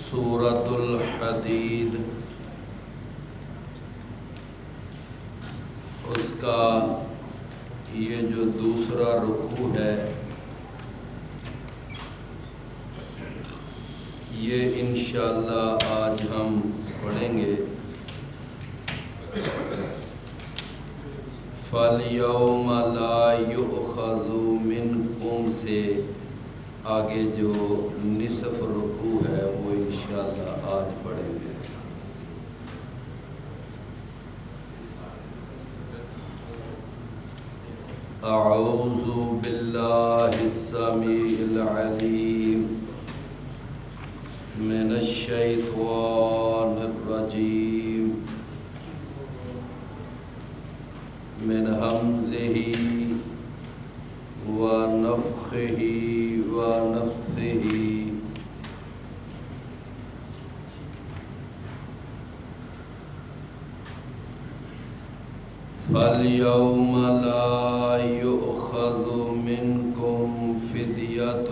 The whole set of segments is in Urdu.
سورۃ الحدید، اس کا یہ جو دوسرا رکوع ہے یہ انشاءاللہ آج ہم پڑھیں گے۔ فَالْيَوْمَ لَا يُؤْخَذُ مِنْكُمْ سے آگے جو نصف رکوع ہے وہ انشاءاللہ آج پڑھیں گے۔ اعوذ باللہ السمیع العلیم من الشیطان الرجیم من ہمزہ ونفخہ ونفثہ۔ فَالْيَوْمَ لَا يُؤْخَذُ مِنْكُمْ فِدْيَةٌ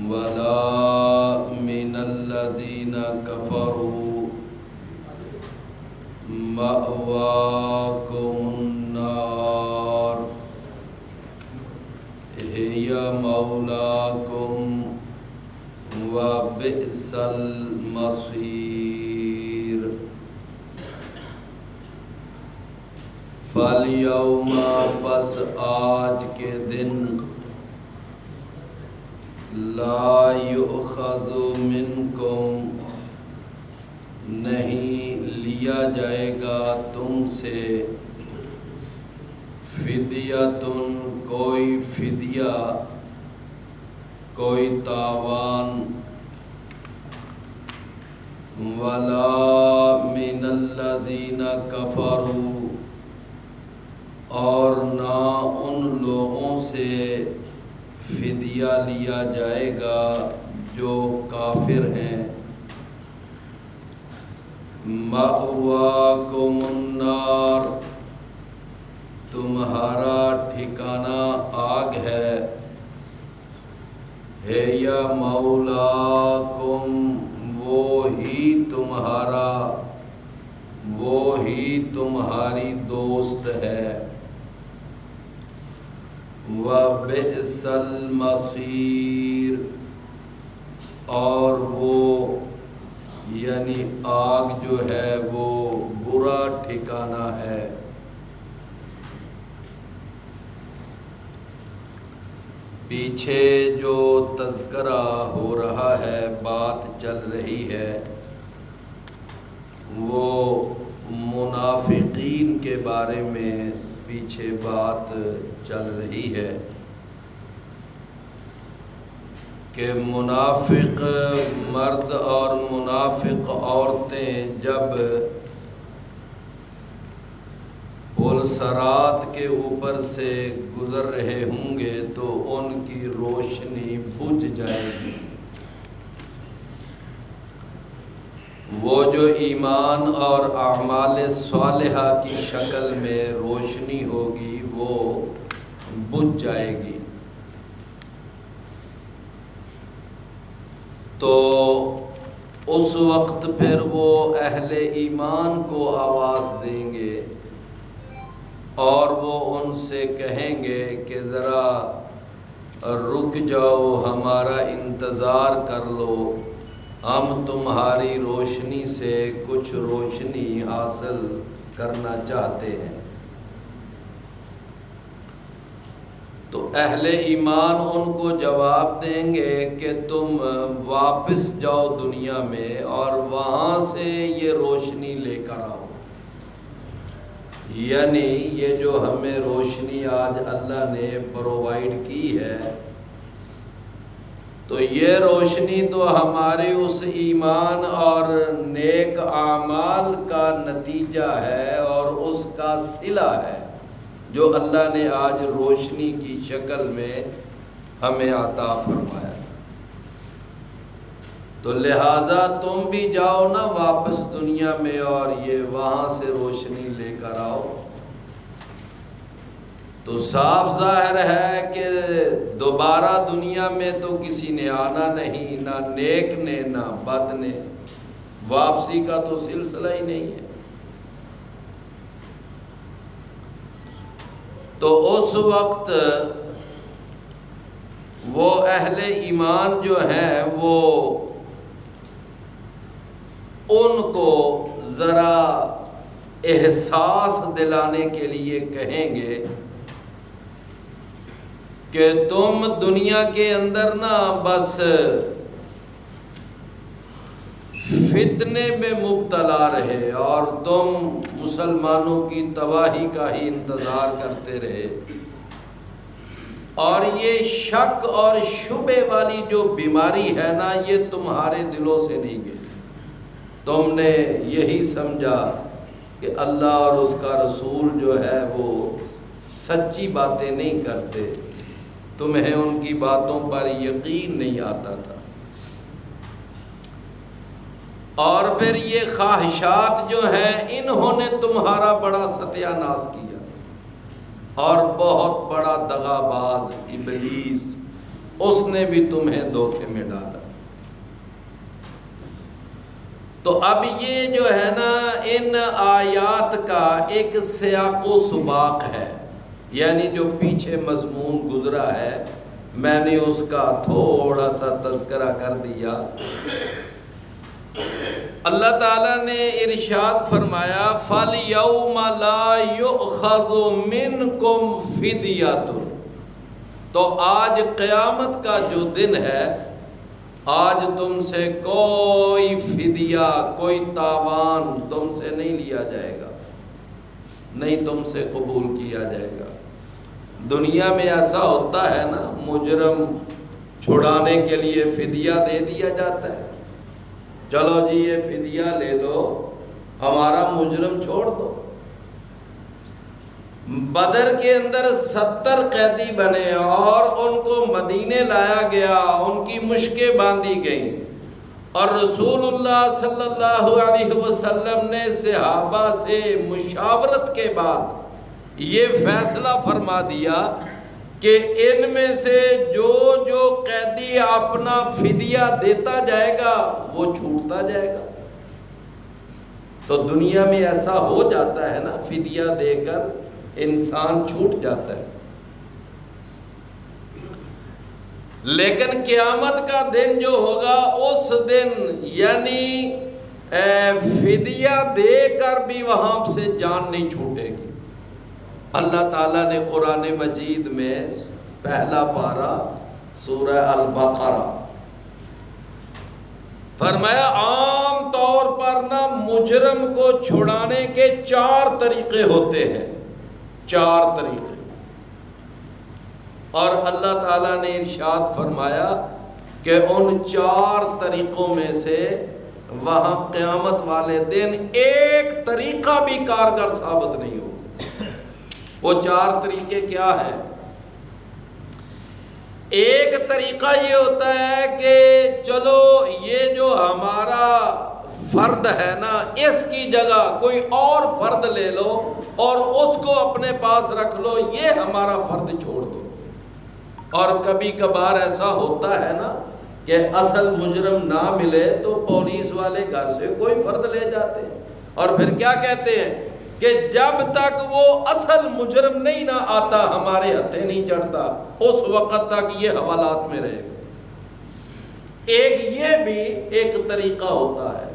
وَلَا مِنَ الَّذِينَ كَفَرُوا مَأْوَاكُمُ النَّارُ هِيَ مَوْلَاكُمْ وَبِئْسَ الْمَصِيرُ۔ فَالْيَوْمَ پس آج کے دن لا یؤخذ منکم نہیں لیا جائے گا تم سے فدیۃ کوئی فدیہ، کوئی تاوان، ولا من الذین کفروا اور نہ ان لوگوں سے فدیہ لیا جائے گا جو کافر ہیں۔ مأواکم النار تمہارا ٹھکانہ آگ ہے، ہے یا مولاکم وہی تمہاری دوست ہے، وَبِئْسَ الْمَصِيرُ اور وہ یعنی آگ جو ہے وہ برا ٹھکانہ ہے۔ پیچھے جو تذکرہ ہو رہا ہے، بات چل رہی ہے، وہ منافقین کے بارے میں پیچھے بات چل رہی ہے کہ منافق مرد اور منافق عورتیں جب پل صراط کے اوپر سے گزر رہے ہوں گے تو ان کی روشنی بجھ جائے گی، وہ جو ایمان اور اعمال صالحہ کی شکل میں روشنی ہوگی وہ بجھ جائے گی۔ تو اس وقت پھر وہ اہل ایمان کو آواز دیں گے اور وہ ان سے کہیں گے کہ ذرا رک جاؤ، ہمارا انتظار کر لو، ہم تمہاری روشنی سے کچھ روشنی حاصل کرنا چاہتے ہیں۔ تو اہل ایمان ان کو جواب دیں گے کہ تم واپس جاؤ دنیا میں اور وہاں سے یہ روشنی لے کر آؤ، یعنی یہ جو ہمیں روشنی آج اللہ نے پرووائیڈ کی ہے تو یہ روشنی تو ہمارے اس ایمان اور نیک اعمال کا نتیجہ ہے اور اس کا صلہ ہے جو اللہ نے آج روشنی کی شکل میں ہمیں عطا فرمایا۔ تو لہٰذا تم بھی جاؤ نا واپس دنیا میں اور یہ وہاں سے روشنی لے کر آؤ۔ تو صاف ظاہر ہے کہ دوبارہ دنیا میں تو کسی نے آنا نہیں، نہ نیک نے نہ بد نے، واپسی کا تو سلسلہ ہی نہیں ہے۔ تو اس وقت وہ اہل ایمان جو ہیں وہ ان کو ذرا احساس دلانے کے لیے کہیں گے کہ تم دنیا کے اندر نا بس فتنے میں مبتلا رہے اور تم مسلمانوں کی تباہی کا ہی انتظار کرتے رہے، اور یہ شک اور شبہ والی جو بیماری ہے نا یہ تمہارے دلوں سے نہیں گئی۔ تم نے یہی سمجھا کہ اللہ اور اس کا رسول جو ہے وہ سچی باتیں نہیں کرتے، تمہیں ان کی باتوں پر یقین نہیں آتا تھا، اور پھر یہ خواہشات جو ہیں انہوں نے تمہارا بڑا ستیہ ناش کیا، اور بہت بڑا دغا باز ابلیس، اس نے بھی تمہیں دھوکے میں ڈالا۔ تو اب یہ جو ہے نا ان آیات کا ایک سیاق و سباق ہے، یعنی جو پیچھے مضمون گزرا ہے میں نے اس کا تھوڑا سا تذکرہ کر دیا۔ اللہ تعالیٰ نے ارشاد فرمایا فَالْيَوْمَ لَا يُؤْخَذُ مِنْكُمْ فِدْيَةٌ، تو آج قیامت کا جو دن ہے، آج تم سے کوئی فدیہ، کوئی تاوان تم سے نہیں لیا جائے گا، نہیں تم سے قبول کیا جائے گا۔ دنیا میں ایسا ہوتا ہے نا، مجرم چھڑانے کے لیے فدیہ دے دیا جاتا ہے، چلو جی یہ فدیہ لے لو، ہمارا مجرم چھوڑ دو۔ بدر کے اندر 70 قیدی بنے اور ان کو مدینے لایا گیا، ان کی مشکیں باندھی گئیں، اور رسول اللہ صلی اللہ علیہ وسلم نے صحابہ سے مشاورت کے بعد یہ فیصلہ فرما دیا کہ ان میں سے جو جو قیدی اپنا فدیہ دیتا جائے گا وہ چھوٹتا جائے گا۔ تو دنیا میں ایسا ہو جاتا ہے نا، فدیہ دے کر انسان چھوٹ جاتا ہے، لیکن قیامت کا دن جو ہوگا اس دن یعنی فدیہ دے کر بھی وہاں سے جان نہیں چھوٹے گی۔ اللہ تعالیٰ نے قرآن مجید میں پہلا پارہ سورہ البقرہ فرمایا عام طور پر نا مجرم کو چھڑانے کے 4 طریقے ہوتے ہیں، 4 طریقے، اور اللہ تعالیٰ نے ارشاد فرمایا کہ ان 4 طریقوں میں سے وہاں قیامت والے دن ایک طریقہ بھی کارگر ثابت نہیں ہوگا۔ وہ 4 طریقے کیا ہیں؟ ایک طریقہ یہ ہوتا ہے کہ چلو یہ جو ہمارا فرد ہے نا اس کی جگہ کوئی اور فرد لے لو اور اس کو اپنے پاس رکھ لو، یہ ہمارا فرد چھوڑ دو۔ اور کبھی کبھار ایسا ہوتا ہے نا کہ اصل مجرم نہ ملے تو پولیس والے گھر سے کوئی فرد لے جاتے ہیں، اور پھر کیا کہتے ہیں کہ جب تک وہ اصل مجرم نہیں نہ آتا ہمارے ہتھے نہیں چڑھتا، اس وقت تک یہ حوالات میں رہے گا۔ ایک یہ بھی ایک طریقہ ہوتا ہے۔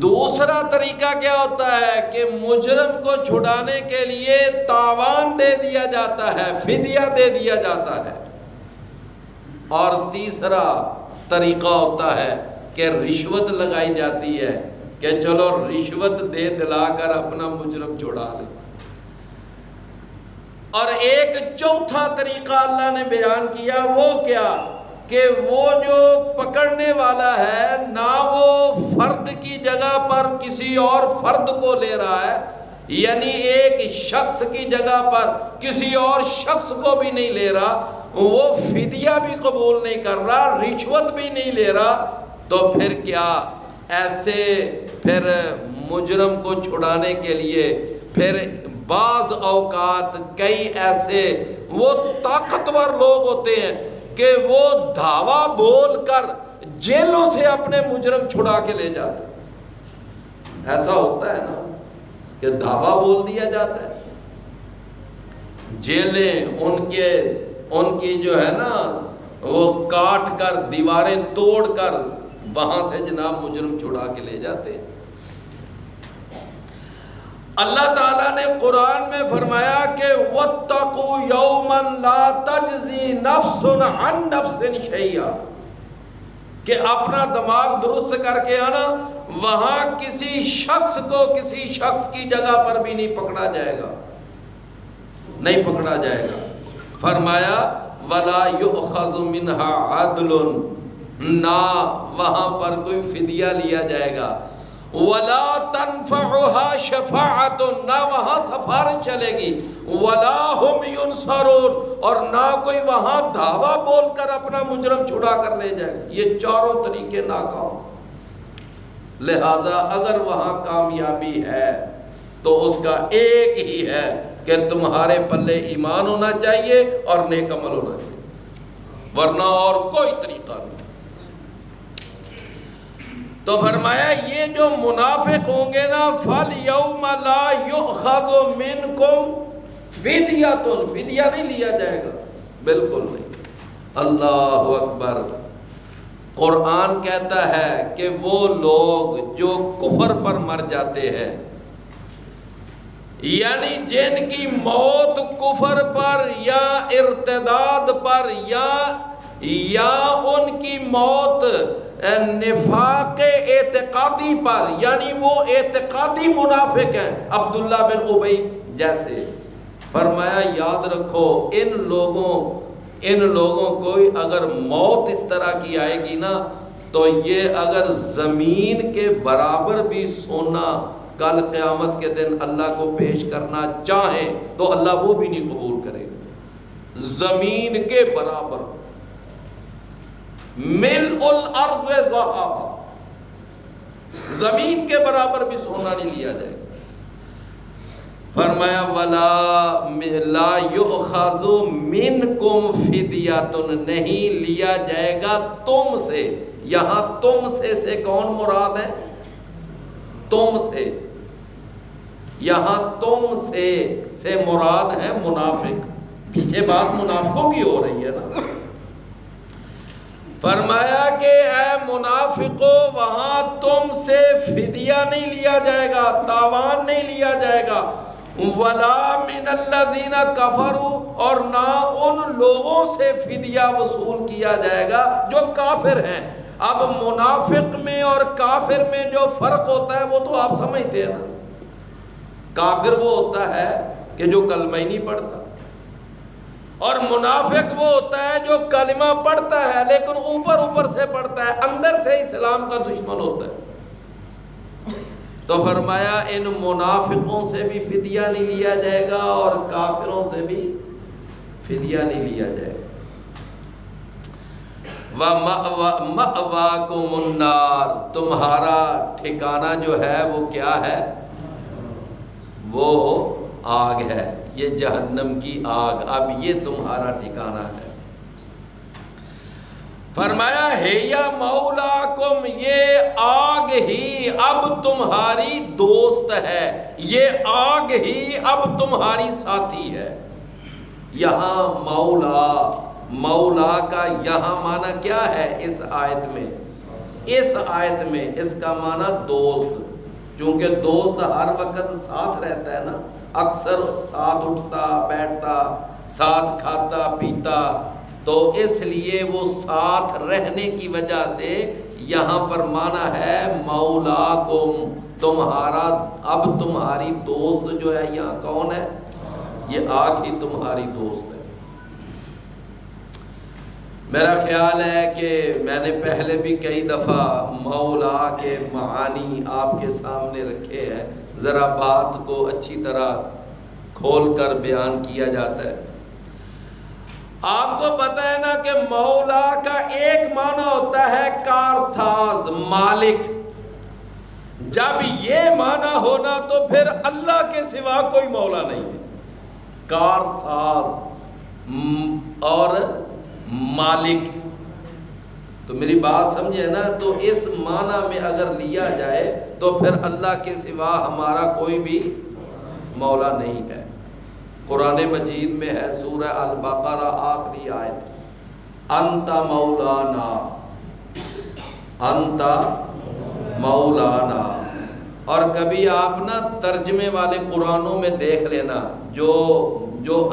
دوسرا طریقہ کیا ہوتا ہے کہ مجرم کو چھڑانے کے لیے تاوان دے دیا جاتا ہے، فدیہ دے دیا جاتا ہے۔ اور تیسرا طریقہ ہوتا ہے کہ رشوت لگائی جاتی ہے کہ چلو رشوت دے دلا کر اپنا مجرم چھڑا لے۔ اور ایک چوتھا طریقہ اللہ نے بیان کیا، وہ کیا کہ وہ جو پکڑنے والا ہے نہ وہ فرد کی جگہ پر کسی اور فرد کو لے رہا ہے، یعنی ایک شخص کی جگہ پر کسی اور شخص کو بھی نہیں لے رہا، وہ فدیہ بھی قبول نہیں کر رہا، رشوت بھی نہیں لے رہا، تو پھر کیا ایسے پھر مجرم کو چھڑانے کے لیے پھر بعض اوقات کئی ایسے وہ طاقتور لوگ ہوتے ہیں کہ وہ دھاوا بول کر جیلوں سے اپنے مجرم چھڑا کے لے جاتے ہیں۔ ایسا ہوتا ہے نا کہ دھاوا بول دیا جاتا ہے، جیلیں ان کی جو ہے نا وہ کاٹ کر دیواریں توڑ کر وہاں سے جناب مجرم چھڑا کے لے جاتے ہیں۔ اللہ تعالیٰ نے قرآن میں فرمایا کہ وَاتَّقُوا يَوْمًا لَا تَجْزِي نَفْسٌ عَن نَفْسٍ شَيْئًا، کہ اپنا دماغ درست کر کے آنا، وہاں کسی شخص کو کسی شخص کی جگہ پر بھی نہیں پکڑا جائے گا، نہیں پکڑا جائے گا۔ فرمایا وَلَا يُؤْخَذُ مِنْهَا عَدْلٌ، نہ وہاں پر کوئی فدیہ لیا جائے گا، وَلَا تَنْفَعُهَا شَفَاعَةٌ، نہ وہاں سفارش چلے گی، وَلَا هُمْ يُنصَرُونَ، اور نہ کوئی وہاں دھاوا بول کر اپنا مجرم چھڑا کر لے جائے گا۔ یہ چاروں طریقے ناکام۔ لہذا اگر وہاں کامیابی ہے تو اس کا ایک ہی ہے کہ تمہارے پلے ایمان ہونا چاہیے اور نیک عمل ہونا چاہیے، ورنہ اور کوئی طریقہ نہیں۔ تو فرمایا یہ جو منافق ہوں گے نا، فَالْيَوْمَ لَا يُؤْخَذُ مِنْكُمْ فِدْيَةٌ، فدیہ نہیں لیا جائے گا، بالکل نہیں۔ اللہ اکبر۔ قرآن کہتا ہے کہ وہ لوگ جو کفر پر مر جاتے ہیں، یعنی جن کی موت کفر پر یا ارتداد پر یا ان کی موت نفاق اعتقادی پر، یعنی وہ اعتقادی منافق ہیں، عبداللہ بن ابی جیسے۔ فرمایا یاد رکھو ان لوگوں کو اگر موت اس طرح کی آئے گی نا، تو یہ اگر زمین کے برابر بھی سونا کل قیامت کے دن اللہ کو پیش کرنا چاہیں تو اللہ وہ بھی نہیں قبول کرے گا۔ زمین کے برابر، ملء الارض ذہابا، زمین کے برابر بھی سونا نہیں لیا جائے گا۔ فرمایا وَلَا لَا يُؤْخَذُ مِنْكُمْ فِدْيَةٌ، نہیں لیا جائے گا تم سے۔ یہاں تم سے کون مراد ہے؟ تم سے، یہاں تم سے مراد ہے منافق۔ پیچھے بات منافقوں کی ہو رہی ہے نا۔ فرمایا کہ اے منافقو، وہاں تم سے فدیہ نہیں لیا جائے گا، تاوان نہیں لیا جائے گا، وَلَا مِنَ الَّذِينَ كَفَرُوا، اور نہ ان لوگوں سے فدیہ وصول کیا جائے گا جو کافر ہیں۔ اب منافق میں اور کافر میں جو فرق ہوتا ہے وہ تو آپ سمجھتے ہیں نا۔ کافر وہ ہوتا ہے کہ جو کلمہ ہی نہیں پڑھتا، اور منافق وہ ہوتا ہے جو کلمہ پڑھتا ہے لیکن اوپر سے پڑھتا ہے، اندر سے اسلام کا دشمن ہوتا ہے۔ تو فرمایا ان منافقوں سے بھی فدیہ نہیں لیا جائے گا اور کافروں سے بھی فدیہ نہیں لیا جائے گا۔ وَمَأْوَاكُمُ النَّارُ، تمہارا ٹھکانہ جو ہے وہ کیا ہے؟ وہ آگ ہے، یہ جہنم کی آگ، اب یہ تمہارا ٹھکانہ ہے۔ فرمایا ہِیَ مولاکم، یہ آگ ہی اب تمہاری دوست ہے، یہ آگ ہی اب تمہاری ساتھی ہے۔ یہاں مولا کا یہاں معنی کیا ہے اس آیت میں اس کا معنی دوست، چونکہ دوست ہر وقت ساتھ رہتا ہے نا، اکثر ساتھ اٹھتا بیٹھتا، ساتھ کھاتا پیتا، تو اس لیے وہ ساتھ رہنے کی وجہ سے یہاں پر معنی ہے مولاکم، تمہارا اب تمہاری دوست جو ہے یہاں کون ہے؟ یہ آگ ہی تمہاری دوست ہے۔ میرا خیال ہے کہ میں نے پہلے بھی کئی دفعہ مولا کے معانی آپ کے سامنے رکھے ہیں، ذرا بات کو اچھی طرح کھول کر بیان کیا جاتا ہے۔ آپ کو پتہ ہے نا کہ مولا کا ایک معنی ہوتا ہے کارساز، مالک۔ جب یہ معنی ہونا تو پھر اللہ کے سوا کوئی مولا نہیں ہے، کار ساز اور مالک۔ تو میری بات سمجھے نا، تو اس معنی میں اگر لیا جائے تو پھر اللہ کے سوا ہمارا کوئی بھی مولا نہیں ہے۔ قرآن مجید میں ہے سورہ البقرہ آخری آیت، انت مولانا، انت مولانا۔ اور کبھی آپ نا ترجمے والے قرآنوں میں دیکھ لینا، جو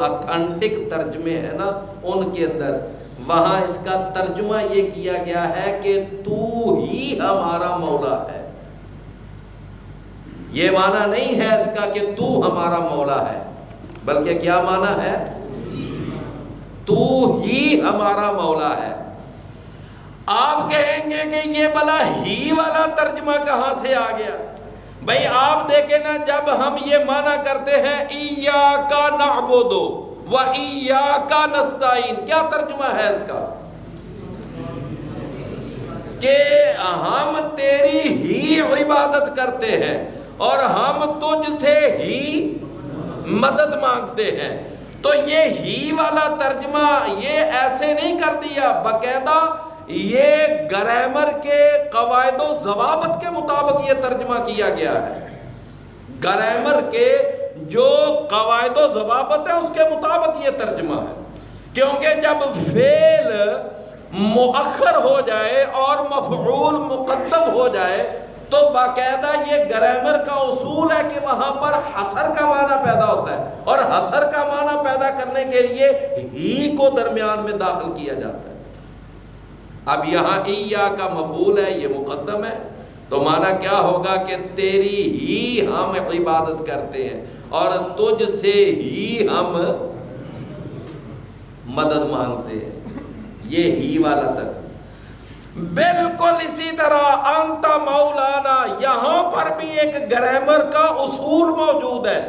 اتھینٹک ترجمے ہیں نا ان کے اندر، وہاں اس کا ترجمہ یہ کیا گیا ہے کہ تو ہی ہمارا مولا ہے۔ یہ معنی نہیں ہے اس کا کہ تو ہمارا مولا ہے، بلکہ کیا معنی ہے؟ تو ہی ہمارا مولا ہے۔ آپ کہیں گے کہ یہ بلا ہی والا ترجمہ کہاں سے آ گیا؟ بھئی آپ دیکھیں نا، جب ہم یہ معنی کرتے ہیں ایاک نعبد و ایاک نستعین، کیا ترجمہ ہے اس کا؟ کہ ہم تیری ہی عبادت کرتے ہیں اور ہم تجھ سے ہی مدد مانگتے ہیں۔ تو یہ ہی والا ترجمہ یہ ایسے نہیں کر دیا، باقاعدہ یہ گرامر کے قواعد و ضوابط کے مطابق یہ ترجمہ کیا گیا ہے۔ گرامر کے جو قواعد و ضوابط ہے اس کے مطابق یہ ترجمہ ہے، کیونکہ جب فعل مؤخر ہو جائے اور مفعول مقدم ہو جائے تو باقاعدہ یہ گرامر کا اصول ہے کہ وہاں پر حصر کا معنی پیدا ہوتا ہے، اور حصر کا معنی پیدا کرنے کے لیے ہی کو درمیان میں داخل کیا جاتا ہے۔ اب یہاں ایاک کا مفعول ہے، یہ مقدم ہے، تو معنی کیا ہوگا کہ تیری ہی ہم عبادت کرتے ہیں اور تجھ سے ہی ہم مدد مانگتے ہیں۔ یہ ہی والا تک بالکل اسی طرح انت مولانا، یہاں پر بھی ایک گرامر کا اصول موجود ہے۔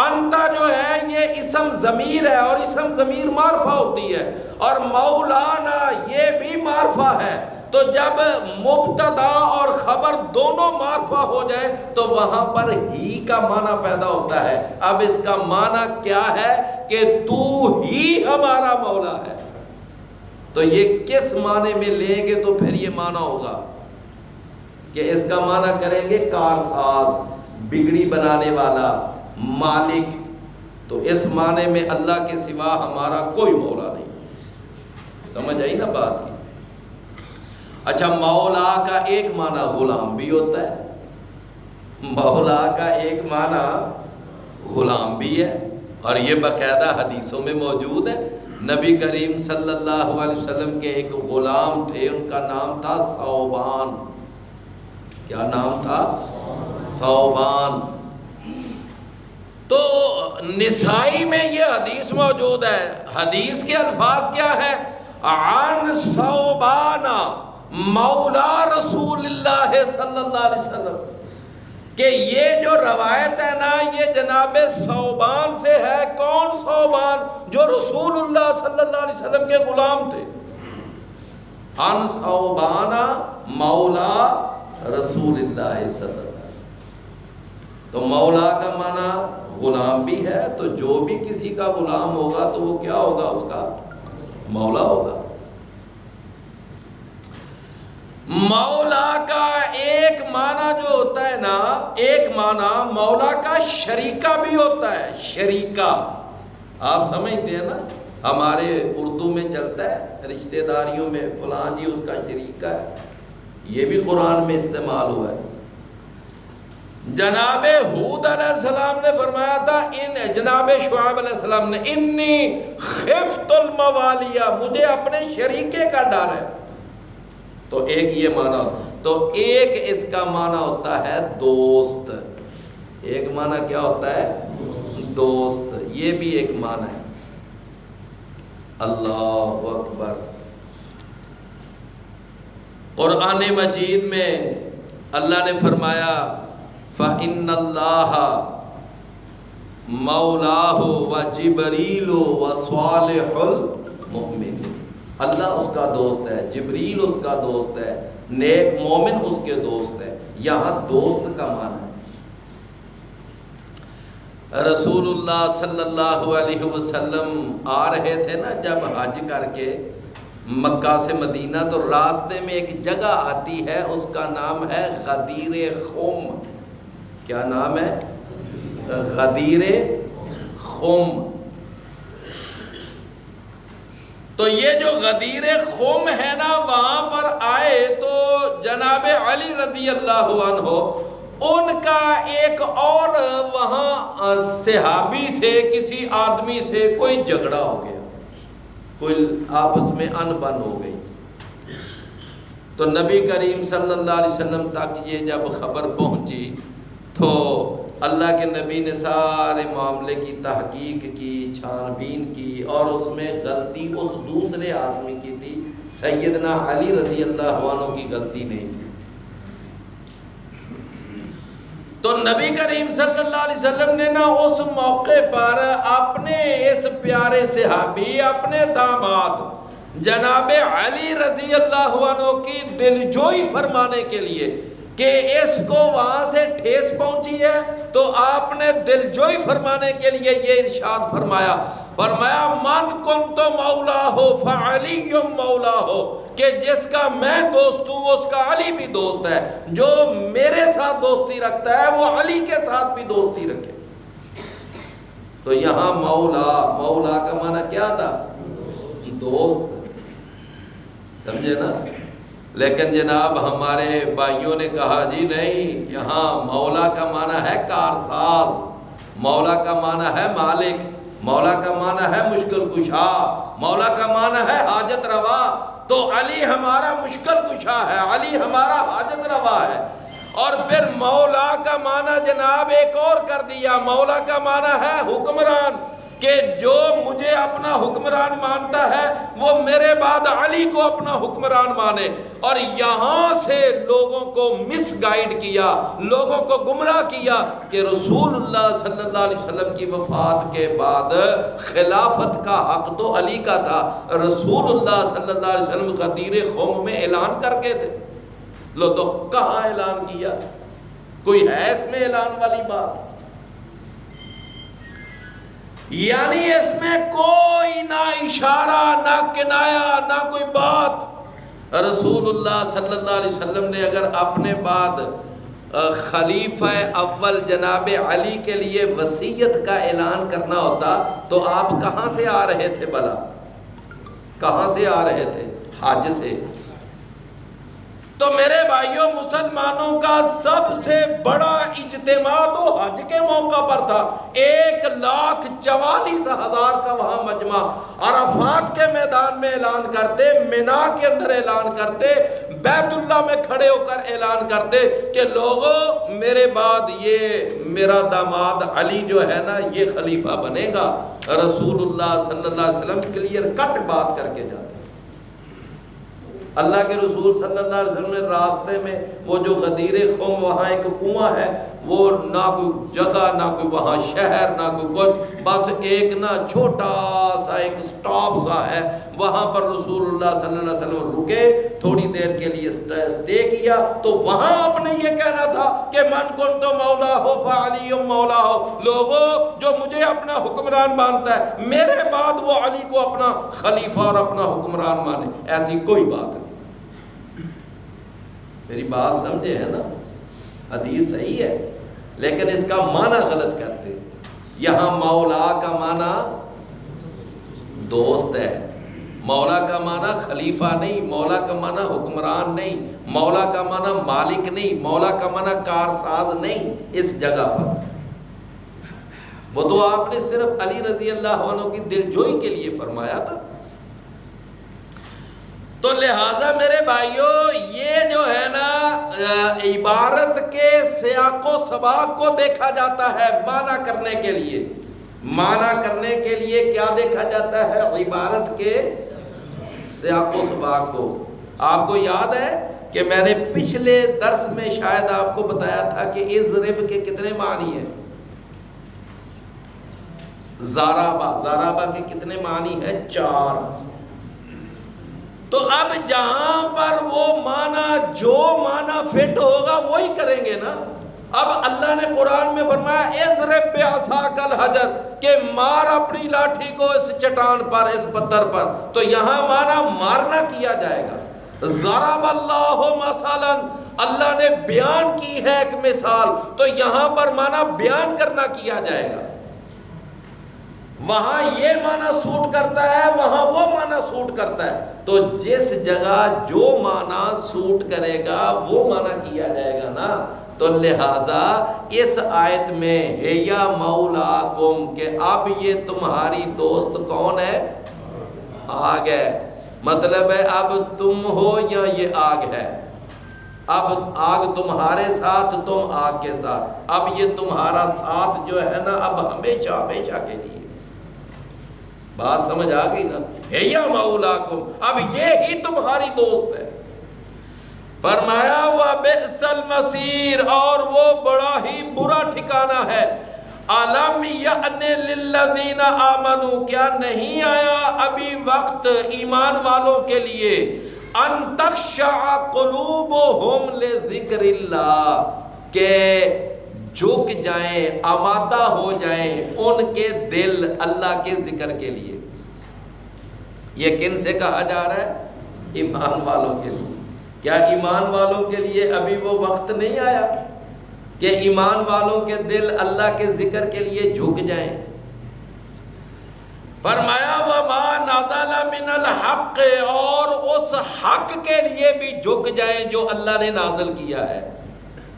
انت جو ہے یہ اسم ضمیر ہے اور اسم ضمیر معرفہ ہوتی ہے، اور مولانا یہ بھی معرفہ ہے۔ تو جب مبتدا اور خبر دونوں معرفہ ہو جائے تو وہاں پر ہی کا معنی پیدا ہوتا ہے۔ اب اس کا معنی کیا ہے کہ تو ہی ہمارا مولا ہے۔ تو یہ کس معنی میں لیں گے تو پھر یہ معنی ہوگا کہ اس کا معنی کریں گے کارساز، بگڑی بنانے والا، مالک۔ تو اس معنی میں اللہ کے سوا ہمارا کوئی مولا نہیں۔ سمجھ آئی نا بات کی؟ اچھا، مولا کا ایک معنی غلام بھی ہوتا ہے، مولا کا ایک معنی غلام بھی ہے، اور یہ باقاعدہ حدیثوں میں موجود ہے۔ نبی کریم صلی اللہ علیہ وسلم کے ایک غلام تھے، ان کا نام تھا ثوبان۔ کیا نام تھا؟ ثوبان۔ تو نسائی میں یہ حدیث موجود ہے۔ حدیث کے الفاظ کیا ہے؟ عن ثوبان مولا رسول اللہ صلی اللہ علیہ وسلم، کہ یہ جو روایت ہے نا یہ جناب ثوبان سے ہے۔ کون ثوبان؟ جو رسول اللہ صلی اللہ علیہ وسلم کے غلام تھے۔ عن ثوبان مولا رسول اللہ صلی اللہ علیہ وسلم۔ تو مولا کا معنی غلام بھی ہے، تو جو بھی کسی کا غلام ہوگا تو وہ کیا ہوگا؟ اس کا مولا ہوگا۔ مولا کا ایک معنی جو ہوتا ہے نا، ایک معنی مولا کا شریکہ بھی ہوتا ہے۔ شریکہ آپ سمجھتے ہیں نا، ہمارے اردو میں چلتا ہے رشتہ داریوں میں فلاں جی اس کا شریکہ ہے، یہ بھی قرآن میں استعمال ہوا ہے۔ جناب ہود علیہ السلام نے فرمایا تھا، جناب شعیب علیہ السلام نے، انی خفت الموالیہ، مجھے اپنے شریکے کا ڈر ہے۔ تو ایک یہ معنی، تو ایک اس کا معنی ہوتا ہے دوست۔ ایک معنی کیا ہوتا ہے؟ دوست۔ یہ بھی ایک معنی ہے۔ اللہ اکبر۔ قرآن مجید میں اللہ نے فرمایا فَإِنَّ اللَّهَ مَوْلَاهُ وَجِبْرِيلُ وَصَالِحُ الْمُؤْمِنِينَ، اللہ اس کا دوست ہے، جبریل اس کا دوست ہے، نیک مومن اس کے دوست ہے۔ یہاں دوست کا معنی ہے۔ رسول اللہ صلی اللہ علیہ وسلم آ رہے تھے نا جب حج کر کے مکہ سے مدینہ، تو راستے میں ایک جگہ آتی ہے، اس کا نام ہے غدیر خم۔ کیا نام ہے؟ غدیر خم۔ تو یہ جو غدیر خم ہے نا، وہاں پر آئے تو جناب علی رضی اللہ عنہ، ان کا ایک اور وہاں صحابی سے، کسی آدمی سے کوئی جھگڑا ہو گیا، کوئی آپس میں انبن ہو گئی۔ تو نبی کریم صلی اللہ علیہ وسلم تک یہ جب خبر پہنچی تو اللہ کے نبی نے سارے معاملے کی تحقیق کی، چھان بین کی، اور اس میں غلطی اس دوسرے آدمی کی تھی، سیدنا علی رضی اللہ عنہ کی غلطی نہیں تھی۔ تو نبی کریم صلی اللہ علیہ وسلم نے نا اس موقع پر اپنے اس پیارے صحابی، اپنے داماد جناب علی رضی اللہ عنہ کی دلجوئی فرمانے کے لیے کہ اس کو وہاں سے ٹھیس پہنچی ہے، تو آپ نے دلجوئی فرمانے کے لیے یہ ارشاد فرمایا من کنت مولا ہو فعلی مولا ہو، کہ جس کا میں دوست ہوں اس کا علی بھی دوست ہے، جو میرے ساتھ دوستی رکھتا ہے وہ علی کے ساتھ بھی دوستی رکھے۔ تو یہاں مولا کا معنی کیا تھا؟ دوست، سمجھے نا؟ لیکن جناب ہمارے بھائیوں نے کہا جی نہیں، یہاں مولا کا معنی ہے کارساز، مولا کا معنی ہے مالک، مولا کا معنی ہے مشکل کشا، مولا کا معنی ہے حاجت روا۔ تو علی ہمارا مشکل کشا ہے، علی ہمارا حاجت روا ہے۔ اور پھر مولا کا معنی جناب ایک اور کر دیا، مولا کا معنی ہے حکمران، کہ جو مجھے اپنا حکمران مانتا ہے وہ میرے بعد علی کو اپنا حکمران مانے۔ اور یہاں سے لوگوں کو مس گائیڈ کیا، لوگوں کو گمراہ کیا کہ رسول اللہ صلی اللہ علیہ وسلم کی وفات کے بعد خلافت کا حق تو علی کا تھا۔ رسول اللہ صلی اللہ علیہ وسلم غدیر خم میں اعلان کر کے تھے، لو تو کہاں اعلان کیا؟ کوئی ہے اس میں اعلان والی بات؟ یعنی اس میں کوئی نہ اشارہ، نہ کنایا، نہ کوئی بات۔ رسول اللہ صلی اللہ علیہ وسلم نے اگر اپنے بعد خلیفہ اول جناب علی کے لیے وصیت کا اعلان کرنا ہوتا تو آپ کہاں سے آ رہے تھے بھلا؟ کہاں سے آ رہے تھے؟ حج سے۔ تو میرے بھائیوں، مسلمانوں کا سب سے بڑا اجتماع تو حج کے موقع پر تھا۔ 1,44,000 کا وہاں مجمع، عرفات کے میدان میں اعلان کرتے، مینا کے اندر اعلان کرتے، بیت اللہ میں کھڑے ہو کر اعلان کرتے کہ لوگوں میرے بعد یہ میرا داماد علی جو ہے نا یہ خلیفہ بنے گا۔ رسول اللہ صلی اللہ علیہ وسلم کلیئر کٹ بات کر کے جاتے۔ اللہ کے رسول صلی اللہ علیہ وسلم نے راستے میں وہ جو غدیر خم، وہاں ایک کنواں ہے، وہ نہ کوئی جگہ، نہ کوئی وہاں شہر، نہ کوئی کچھ، بس ایک نا چھوٹا سا ایک سٹاپ سا ہے، وہاں پر رسول اللہ صلی اللہ علیہ وسلم رکے، تھوڑی دیر کے لیے سٹے کیا۔ تو وہاں آپ نے یہ کہنا تھا کہ من کنت مولا ہو فعلی مولا ہو، لوگوں جو مجھے اپنا حکمران مانتا ہے میرے بعد وہ علی کو اپنا خلیفہ اور اپنا حکمران مانے۔ ایسی کوئی بات نہیں۔ میری بات سمجھے ہے نا؟ حدیث صحیح ہے لیکن اس کا معنی غلط کرتے۔ یہاں مولا کا معنی دوست ہے، مولا کا معنی خلیفہ نہیں، مولا کا معنی حکمران نہیں، مولا کا معنی مالک نہیں، مولا کا معنی کارساز نہیں۔ اس جگہ پر وہ تو آپ نے صرف علی رضی اللہ عنہ کی دلجوئی کے لیے فرمایا تھا۔ تو لہٰذا میرے بھائیوں، یہ جو ہے نا عبارت کے سیاق و سباق کو دیکھا جاتا ہے معنی کرنے کے لیے۔ معنی کرنے کے لیے کیا دیکھا جاتا ہے؟ عبارت کے سیاق و سباق کو۔ آپ کو یاد ہے کہ میں نے پچھلے درس میں شاید آپ کو بتایا تھا کہ اضرب کے کتنے معنی ہیں؟ ضربہ کے کتنے معنی ہیں؟ 4۔ تو اب جہاں پر وہ معنی جو معنی فٹ ہوگا وہی کریں گے نا. اب اللہ نے قرآن میں فرمایا اضرب بعصاک الحجر کہ مار اپنی لاٹھی کو اس چٹان پر، اس پتھر پر، تو یہاں معنی مارنا کیا جائے گا. ضرب اللہ مثلا اللہ نے بیان کی ہے ایک مثال، تو یہاں پر معنی بیان کرنا کیا جائے گا. وہاں یہ معنی سوٹ کرتا ہے، وہاں وہ معنی سوٹ کرتا ہے، تو جس جگہ جو معنی سوٹ کرے گا وہ معنی کیا جائے گا نا. تو لہٰذا اس آیت میں ہے یا مولاکم کہ اب یہ تمہاری دوست کون ہے؟ آگ ہے. مطلب ہے اب تم ہو یا یہ آگ ہے. اب آگ تمہارے ساتھ، تم آگ کے ساتھ. اب یہ تمہارا ساتھ جو ہے نا اب ہمیشہ ہمیشہ کے لیے. بات سمجھ آ گئی نا؟ ہے یا مولاکم، اب یہ ہی تمہاری دوست ہے. فرمایا وَبِئْسَ الْمَصِيرُ اور وہ بڑا ہی برا ٹھکانہ ہے. أَلَمْ يَأْنِ لِلَّذِينَ آمَنُوا کیا نہیں آیا ابھی وقت ایمان والوں کے لیے أَن تَخْشَعَ قُلُوبُهُمْ لِذِكْرِ اللَّهِ کہ جھک جائیں، آمادہ ہو جائیں ان کے دل اللہ کے ذکر کے لیے. یہ کن سے کہا جا رہا ہے؟ ایمان والوں کے لیے. کیا ایمان والوں کے لیے ابھی وہ وقت نہیں آیا کہ ایمان والوں کے دل اللہ کے ذکر کے لیے جھک جائیں؟ فرمایا وَمَا نَزَلَ مِنَ الْحَقِّ اور اس حق کے لیے بھی جھک جائیں جو اللہ نے نازل کیا ہے.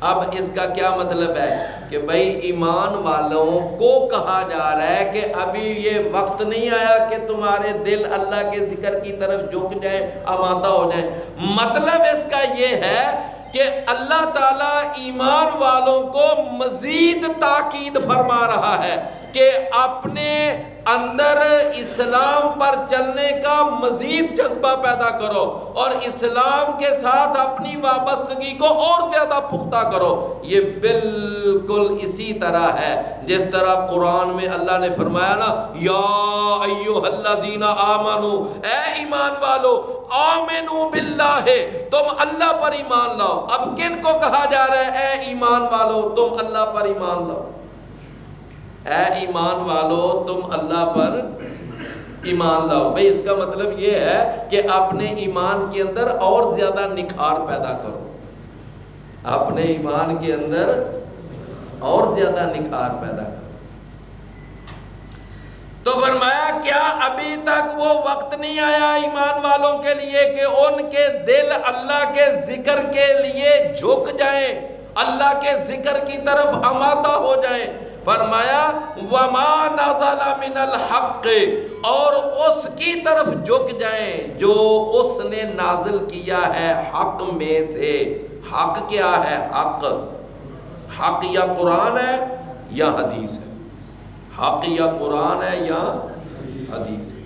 اب اس کا کیا مطلب ہے کہ بھائی ایمان والوں کو کہا جا رہا ہے کہ ابھی یہ وقت نہیں آیا کہ تمہارے دل اللہ کے ذکر کی طرف جھک جائیں، آمادہ ہو جائیں. مطلب اس کا یہ ہے کہ اللہ تعالیٰ ایمان والوں کو مزید تاکید فرما رہا ہے کہ اپنے اندر اسلام پر چلنے کا مزید جذبہ پیدا کرو اور اسلام کے ساتھ اپنی وابستگی کو اور زیادہ پختہ کرو. یہ بالکل اسی طرح ہے جس طرح قرآن میں اللہ نے فرمایا نا یا ایھا الذین آمنو اے ایمان والو آمنو باللہ تم اللہ پر ایمان لاؤ. اب کن کو کہا جا رہا ہے اے ایمان والو تم اللہ پر ایمان لاؤ؟ اے ایمان والو تم اللہ پر ایمان لاؤ. بھئی اس کا مطلب یہ ہے کہ اپنے ایمان کے اندر اور زیادہ نکھار پیدا کرو، اپنے ایمان کے اندر اور زیادہ نکھار پیدا کرو. تو فرمایا کیا ابھی تک وہ وقت نہیں آیا ایمان والوں کے لیے کہ ان کے دل اللہ کے ذکر کے لیے جھک جائیں، اللہ کے ذکر کی طرف آمادہ ہو جائیں. فرمایا وَمَا نَزَلَ مِنَ الْحَقِّ اور اس کی طرف جھک جائیں جو اس نے نازل کیا ہے حق میں سے. حق کیا ہے؟ حق یا قرآن ہے یا حدیث ہے. حق یا قرآن ہے یا حدیث ہے.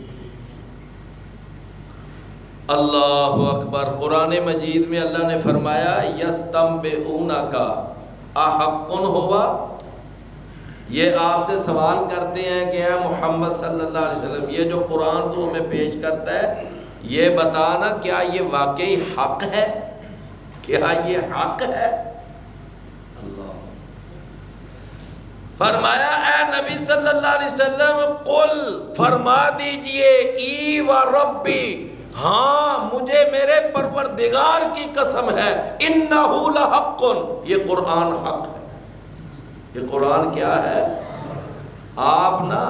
اللہ اکبر. قرآن مجید میں اللہ نے فرمایا یستنبئونک احق ہوا. یہ آپ سے سوال کرتے ہیں کہ اے محمد صلی اللہ علیہ وسلم یہ جو قرآن تو ہمیں پیش کرتا ہے یہ بتانا کیا یہ واقعی حق ہے؟ کیا یہ حق ہے؟ اللہ فرمایا اے نبی صلی اللہ علیہ وسلم قل فرما دیجئے ای و ربی ہاں مجھے میرے پروردگار کی قسم ہے انہو لحق یہ قرآن حق ہے. یہ قرآن کیا ہے؟ آپ نا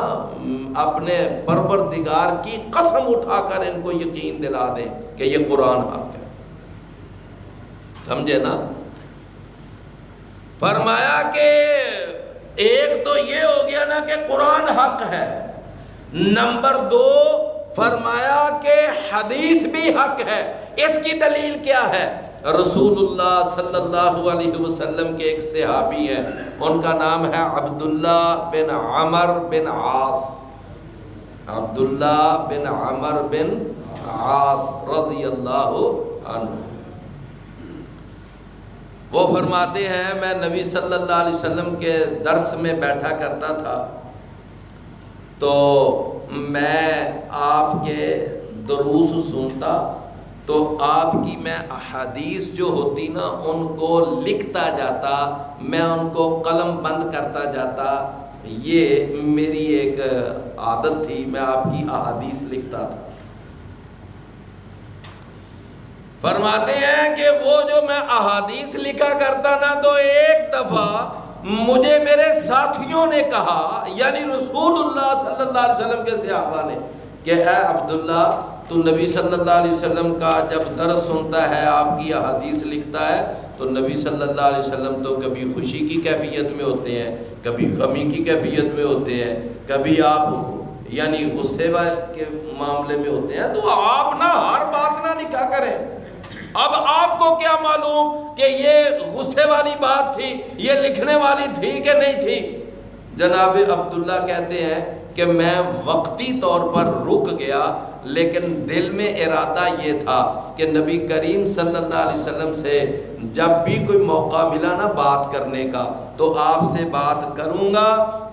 اپنے پروردگار کی قسم اٹھا کر ان کو یقین دلا دیں کہ یہ قرآن حق ہے. سمجھے نا؟ فرمایا کہ ایک تو یہ ہو گیا نا کہ قرآن حق ہے. نمبر 2 فرمایا کہ حدیث بھی حق ہے. اس کی دلیل کیا ہے؟ رسول اللہ صلی اللہ علیہ وسلم کے ایک صحابی ہیں ان کا نام ہے عبداللہ بن عمر بن عاص. عبداللہ بن عمر بن عاص رضی اللہ عنہ. وہ فرماتے ہیں میں نبی صلی اللہ علیہ وسلم کے درس میں بیٹھا کرتا تھا تو میں آپ کے دروس سنتا تو آپ کی میں احادیث جو ہوتی نا ان کو لکھتا جاتا، میں ان کو قلم بند کرتا جاتا، یہ میری ایک عادت تھی، میں آپ کی احادیث لکھتا تھا۔ فرماتے ہیں کہ وہ جو میں احادیث لکھا کرتا نا، تو ایک دفعہ مجھے میرے ساتھیوں نے کہا، یعنی رسول اللہ صلی اللہ علیہ وسلم کے صحابہ نے، کہ اے عبداللہ تو نبی صلی اللہ علیہ وسلم کا جب درس سنتا ہے، آپ کی احادیث لکھتا ہے، تو نبی صلی اللہ علیہ وسلم تو کبھی خوشی کی کیفیت میں ہوتے ہیں، کبھی غمی کی کیفیت میں ہوتے ہیں، کبھی آپ یعنی غصے کے معاملے میں ہوتے ہیں، تو آپ نہ ہر بات نہ لکھا کریں۔ اب آپ کو کیا معلوم کہ یہ غصے والی بات تھی، یہ لکھنے والی تھی کہ نہیں تھی؟ جناب عبداللہ کہتے ہیں کہ میں وقتی طور پر رک گیا، لیکن دل میں ارادہ یہ تھا کہ نبی کریم صلی اللہ علیہ وسلم سے جب بھی کوئی موقع ملا نا بات کرنے کا، تو آپ سے بات کروں گا،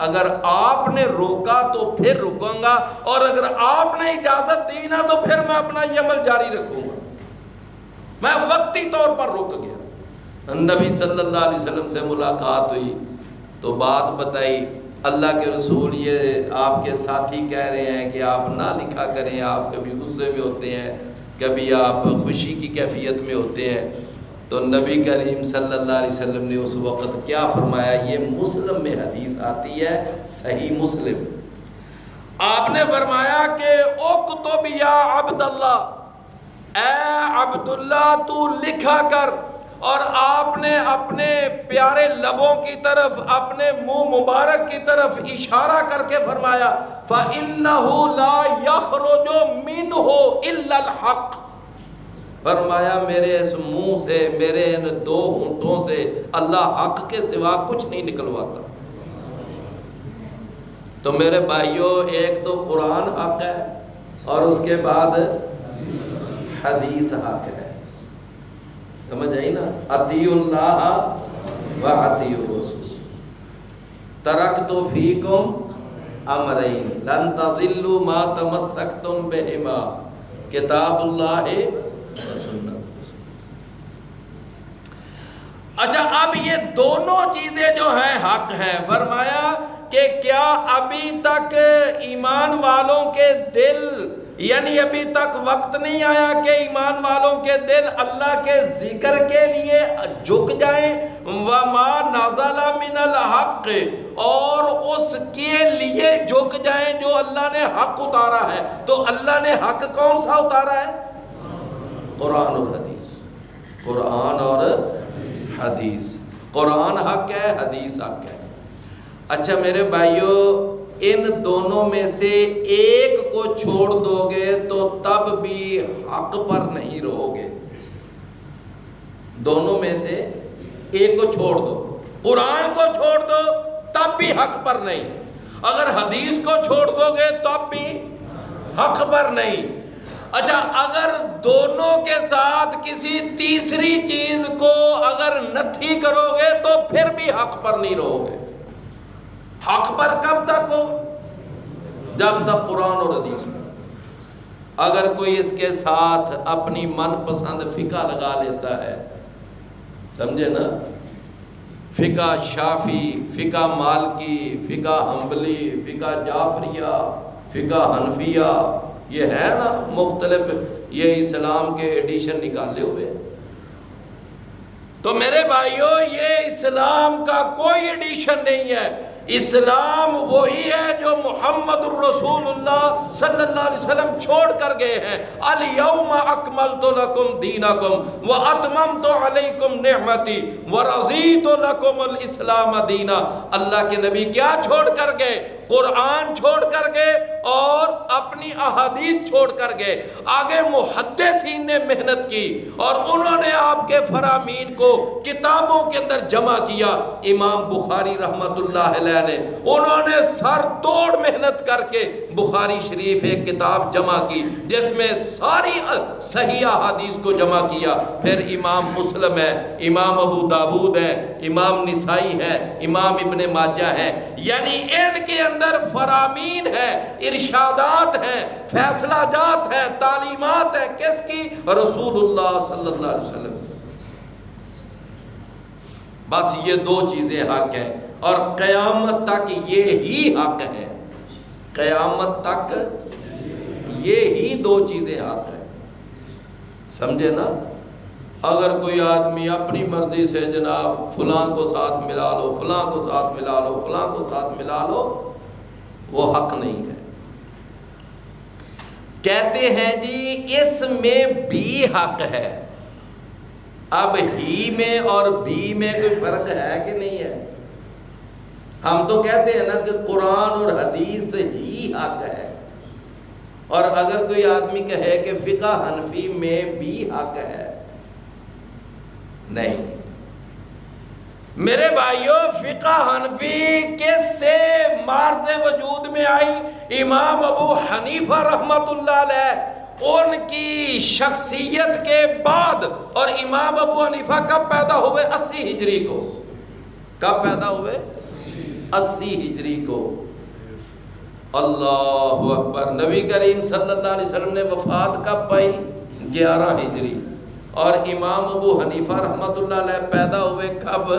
اگر آپ نے روکا تو پھر رکوں گا، اور اگر آپ نے اجازت دی نا تو پھر میں اپنا یہ عمل جاری رکھوں گا۔ میں وقتی طور پر رک گیا۔ نبی صلی اللہ علیہ وسلم سے ملاقات ہوئی تو بات بتائی، اللہ کے رسول یہ آپ کے ساتھی کہہ رہے ہیں کہ آپ نہ لکھا کریں، آپ کبھی غصے میں ہوتے ہیں، کبھی آپ خوشی کی کیفیت میں ہوتے ہیں۔ تو نبی کریم صلی اللہ علیہ وسلم نے اس وقت کیا فرمایا؟ یہ مسلم میں حدیث آتی ہے، صحیح مسلم۔ آپ نے فرمایا کہ اکتب یا عبداللہ، اے عبداللہ تو لکھا کر، اور آپ نے اپنے پیارے لبوں کی طرف، اپنے منہ مبارک کی طرف اشارہ کر کے فرمایا فَإِنَّهُ لَا يَخْرُجُ مِنْهُ إِلَّا الْحَقِّ، فرمایا میرے اس منہ سے، میرے ان دو ہونٹوں سے اللہ حق کے سوا کچھ نہیں نکلواتا۔ تو میرے بھائیوں، ایک تو قرآن حق ہے، اور اس کے بعد حدیث حق ہے۔ سمجھ آئی نا؟ اطیعوا اللہ و اطیعوا الرسول، ترکت فیکم امرین لن تضلوا ما تمسکتم بہما، کتاب اللہ و سنت۔ اچھا، اب یہ دونوں چیزیں جو ہیں حق ہیں۔ فرمایا کہ کیا ابھی تک ایمان والوں کے دل، یعنی ابھی تک وقت نہیں آیا کہ ایمان والوں کے دل اللہ کے ذکر کے لیے جھک جائیں، وَمَا نَزَلَ مِنَ الْحَقِّ، اور اس کے لیے جھک جائیں جو اللہ نے حق اتارا ہے۔ تو اللہ نے حق کون سا اتارا ہے؟ قرآن اور حدیث۔ قرآن اور حدیث، قرآن حق ہے، حدیث حق ہے۔ اچھا میرے بھائیوں، ان دونوں میں سے ایک کو چھوڑ دو گے تو تب بھی حق پر نہیں رہو گے۔ دونوں میں سے ایک کو چھوڑ دو، قرآن کو چھوڑ دو تب بھی حق پر نہیں، اگر حدیث کو چھوڑ دو گے تب بھی حق پر نہیں۔ اچھا، اگر دونوں کے ساتھ کسی تیسری چیز کو اگر نتھی کرو گے تو پھر بھی حق پر نہیں رہو گے۔ حق پر کب تک ہو؟ جب تک قرآن اور حدیث میں۔ اگر کوئی اس کے ساتھ اپنی من پسند فقہ لگا لیتا ہے، سمجھے نا، فقہ شافی، فقہ مالکی، فقہ حنبلی، فقہ جعفریہ، فقہ حنفیہ، یہ ہے نا مختلف، یہ اسلام کے ایڈیشن نکالے ہوئے۔ تو میرے بھائیوں، یہ اسلام کا کوئی ایڈیشن نہیں ہے۔ اسلام وہی ہے جو محمد الرسول اللہ صلی اللہ علیہ وسلم چھوڑ کر گئے ہیں۔ الیوم اکملت لکم دینکم واتممت علیکم نعمتی ورضیت لکم الاسلام دینا۔ اللہ کے نبی کیا چھوڑ کر گئے؟ قرآن چھوڑ کر گئے اور اپنی احادیث چھوڑ کر گئے۔ آگے محدثین نے محنت کی اور انہوں نے آپ کے فرامین کو کتابوں کے اندر جمع کیا۔ امام بخاری رحمت اللہ علیہ نے، انہوں نے سر توڑ محنت کر کے بخاری شریف ایک کتاب جمع کی جس میں ساری صحیح احادیث کو جمع کیا۔ پھر امام مسلم ہے، امام ابو داود ہے، امام نسائی ہے، امام ابن ماجہ ہے، یعنی ان کے اندر فرامین ہے، ارشادات ہیں، فیصلہ جات ہیں، تعلیمات ہیں، کس کی؟ رسول اللہ صلی اللہ علیہ وسلم۔ بس یہ دو چیزیں حق ہیں، اور قیامت تک یہ ہی حق ہے، قیامت تک یہ ہی دو چیزیں حق ہیں، سمجھے نا؟ اگر کوئی آدمی اپنی مرضی سے جناب فلاں کو ساتھ ملا لو، فلاں کو ساتھ ملا لو، فلاں کو ساتھ ملا لو، وہ حق نہیں ہے۔ کہتے ہیں جی اس میں بھی حق ہے۔ اب ہی میں اور بھی میں کوئی فرق ہے کہ نہیں ہے؟ ہم تو کہتے ہیں نا کہ قرآن اور حدیث ہی حق ہے، اور اگر کوئی آدمی کہے کہ فقہ حنفی میں بھی حق ہے، نہیں میرے بھائیوں، فقہ حنفی کس سے مارز وجود میں آئی؟ امام ابو حنیفہ رحمت اللہ علیہ، ان کی شخصیت کے بعد۔ اور امام ابو حنیفہ کب پیدا ہوئے؟ 80 ہجری کو۔ کب پیدا ہوئے؟ 80 ہجری کو۔ اللہ اکبر۔ نبی کریم صلی اللہ علیہ وسلم نے وفات کب پائی؟ 11 ہجری۔ اور امام ابو حنیفہ رحمت اللہ علیہ پیدا ہوئے کب؟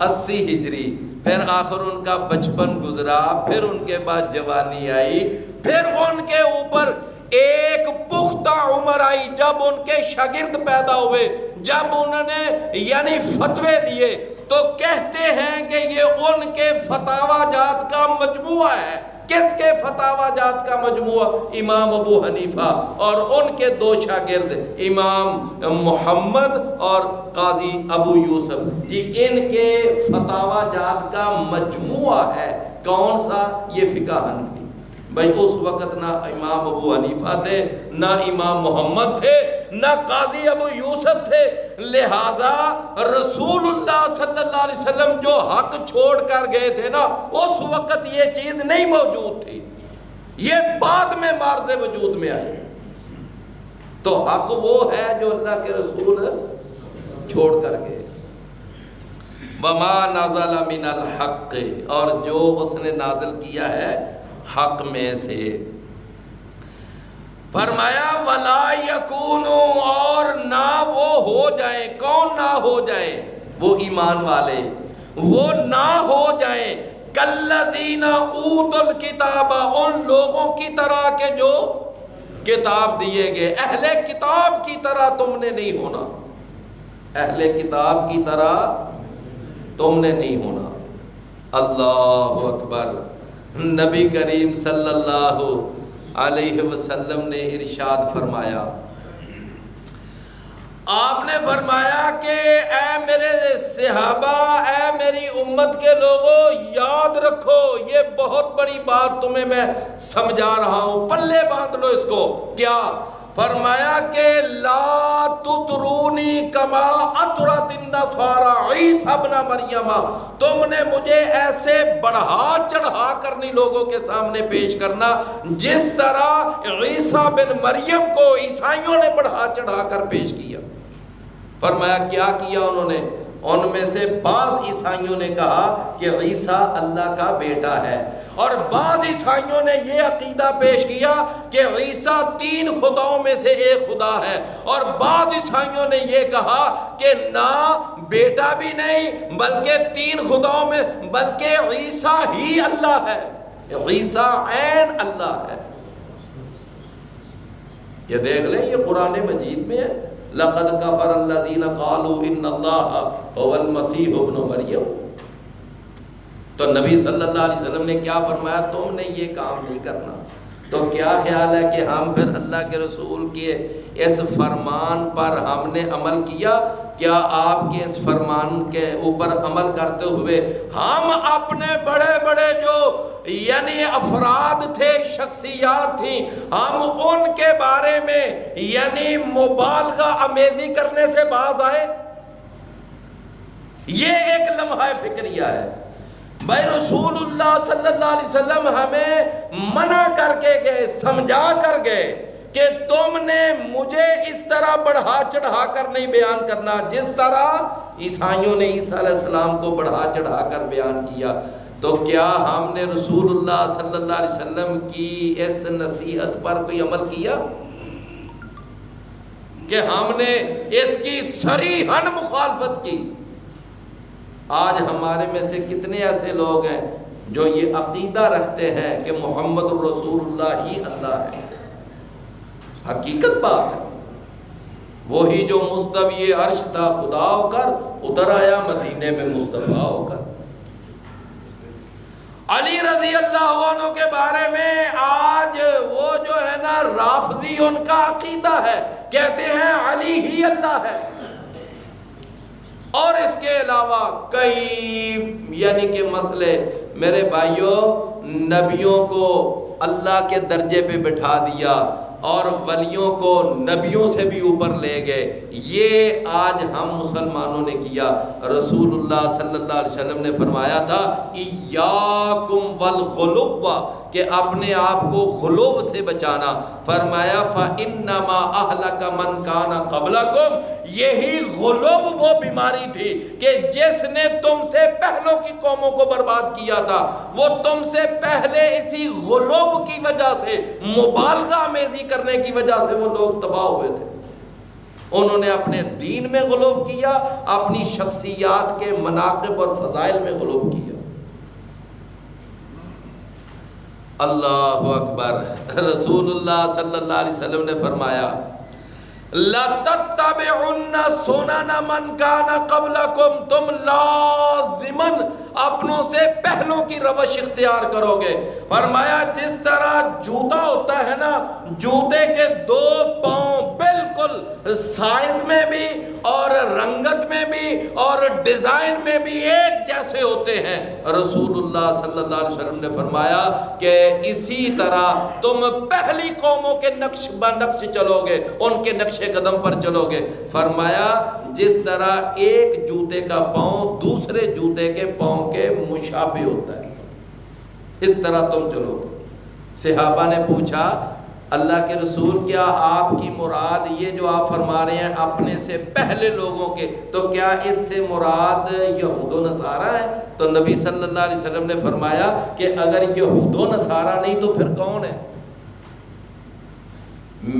80 ہجری۔ پھر آخر ان کا بچپن گزرا، پھر ان کے بعد جوانی آئی، پھر ان کے اوپر ایک پختہ عمر آئی جب ان کے شاگرد پیدا ہوئے، جب انہوں نے یعنی فتوے دیے، تو کہتے ہیں کہ یہ ان کے فتاوی جات کا مجموعہ ہے۔ کس کے فتاوی جات کا مجموعہ؟ امام ابو حنیفہ اور ان کے دو شاگرد امام محمد اور قاضی ابو یوسف، جی ان کے فتاوی جات کا مجموعہ ہے۔ کون سا؟ یہ فقہ حنفی۔ بھائی اس وقت نہ امام ابو حنیفہ تھے، نہ امام محمد تھے، نہ قاضی ابو یوسف تھے، لہٰذا رسول اللہ صلی اللہ علیہ وسلم جو حق چھوڑ کر گئے تھے نا، اس وقت یہ چیز نہیں موجود تھی، یہ بعد میں مارز وجود میں آئی۔ تو حق وہ ہے جو اللہ کے رسول چھوڑ کر گئے۔ وما نزل من الحق، اور جو اس نے نازل کیا ہے حق میں سے۔ فرمایا ولا یکونوا، اور نہ وہ ہو جائیں۔ کون نہ ہو جائے؟ وہ ایمان والے، وہ نہ ہو جائیں کالذین اوتوا الکتاب، ان لوگوں کی طرح کے جو کتاب دیے گئے۔ اہل کتاب کی طرح تم نے نہیں ہونا، اہل کتاب کی طرح تم نے نہیں ہونا۔ اللہ اکبر۔ نبی کریم صلی اللہ علیہ وسلم نے ارشاد فرمایا، آپ نے فرمایا کہ اے میرے صحابہ، اے میری امت کے لوگوں، یاد رکھو یہ بہت بڑی بات تمہیں میں سمجھا رہا ہوں، پلے باندھ لو اس کو۔ کیا فرمایا؟ کہ لا تطرونی کما اطرت النصارى عیسی ابن مریم، تم نے مجھے ایسے بڑھا چڑھا کر نہیں لوگوں کے سامنے پیش کرنا جس طرح عیسی بن مریم کو عیسائیوں نے بڑھا چڑھا کر پیش کیا۔ فرمایا کیا کیا انہوں نے؟ ان میں سے بعض عیسائیوں نے کہا کہ عیسیٰ اللہ کا بیٹا ہے، اور بعض عیسائیوں نے یہ عقیدہ پیش کیا کہ عیسیٰ 3 خداؤں میں سے ایک خدا ہے، اور بعض عیسائیوں نے یہ کہا کہ نہ بیٹا بھی نہیں بلکہ 3 خداؤں میں، بلکہ عیسیٰ ہی اللہ ہے، عیسیٰ عین اللہ ہے۔ یہ دیکھ لیں، یہ قرآن مجید میں ہے، لقد کفر الذین قالوا ان اللہ هو المسیح ابن مریم۔ تو نبی صلی اللہ علیہ وسلم نے کیا فرمایا؟ تم نے یہ کام نہیں کرنا۔ تو کیا خیال ہے کہ ہم پھر اللہ کے رسول کے اس فرمان پر ہم نے عمل کیا؟ کیا آپ کے اس فرمان کے اوپر عمل کرتے ہوئے ہم اپنے بڑے بڑے جو یعنی افراد تھے، شخصیات تھیں، ہم ان کے بارے میں یعنی مبالغہ آمیزی کرنے سے باز آئے؟ یہ ایک لمحہ فکریہ ہے۔ بھائی رسول اللہ صلی اللہ علیہ وسلم ہمیں منع کر کے گئے، سمجھا کر گئے کہ تم نے مجھے اس طرح بڑھا چڑھا کر نہیں بیان کرنا جس طرح عیسائیوں نے عیسیٰ علیہ السلام کو بڑھا چڑھا کر بیان کیا۔ تو کیا ہم نے رسول اللہ صلی اللہ علیہ وسلم کی اس نصیحت پر کوئی عمل کیا کہ ہم نے اس کی صریحاً مخالفت کی؟ آج ہمارے میں سے کتنے ایسے لوگ ہیں جو یہ عقیدہ رکھتے ہیں کہ محمد رسول اللہ ہی اللہ ہے؟ حقیقت بات ہے، وہی جو مستوی عرش تھا خدا ہو کر اتر آیا مدینے میں مصطفیٰ ہو کر۔ علی رضی اللہ عنہ کے بارے میں آج وہ جو ہے نا رافضی، ان کا عقیدہ ہے، کہتے ہیں علی ہی اللہ ہے، اور اس کے علاوہ کئی یعنی کہ مسئلے۔ میرے بھائیوں، نبیوں کو اللہ کے درجے پہ بٹھا دیا اور ولیوں کو نبیوں سے بھی اوپر لے گئے، یہ آج ہم مسلمانوں نے کیا۔ رسول اللہ صلی اللہ علیہ وسلم نے فرمایا تھا ایاکم والغلو، کہ اپنے آپ کو غلو سے بچانا۔ فرمایا فَإِنَّمَا أَهْلَكَ مَنْ كَانَ قَبْلَكُمْ، یہی غلو وہ بیماری تھی کہ جس نے تم سے پہلوں کی قوموں کو برباد کیا تھا، وہ تم سے پہلے اسی غلو کی وجہ سے، مبالغہ آمیزی کرنے کی وجہ سے وہ لوگ تباہ ہوئے تھے۔ انہوں نے اپنے دین میں غلو کیا، اپنی شخصیات کے مناقب اور فضائل میں غلو کیا۔ اللہ اکبر۔ رسول اللہ صلی اللہ علیہ وسلم نے فرمایا لَتَتَّبِعُنَّ سُنَنَ مَنْ كَانَ قَبْلَكُمْ، تم لازماً اپنوں سے پہلوں کی روش اختیار کرو گے۔ فرمایا جس طرح جوتا ہوتا ہے نا، جوتے کے دو پاؤں بالکل سائز میں بھی اور رنگت میں بھی اور ڈیزائن میں بھی ایک جیسے ہوتے ہیں، رسول اللہ صلی اللہ علیہ وسلم نے فرمایا کہ اسی طرح تم پہلی قوموں کے نقش بنقش چلو گے، ان کے نقش قدم پر چلو گے۔ فرمایا جس طرح ایک جوتے کا پاؤں دوسرے جوتے کے پاؤں کے مشابہ ہوتا ہے، اس طرح تم چلو گے۔ صحابہ نے پوچھا اللہ کے رسول، کیا آپ کی مراد یہ جو آپ فرما رہے ہیں اپنے سے پہلے لوگوں کے، تو کیا اس سے مراد یہود و نصارہ ہے؟ تو نبی صلی اللہ علیہ وسلم نے فرمایا کہ اگر یہود و نصارہ نہیں تو پھر کون ہے؟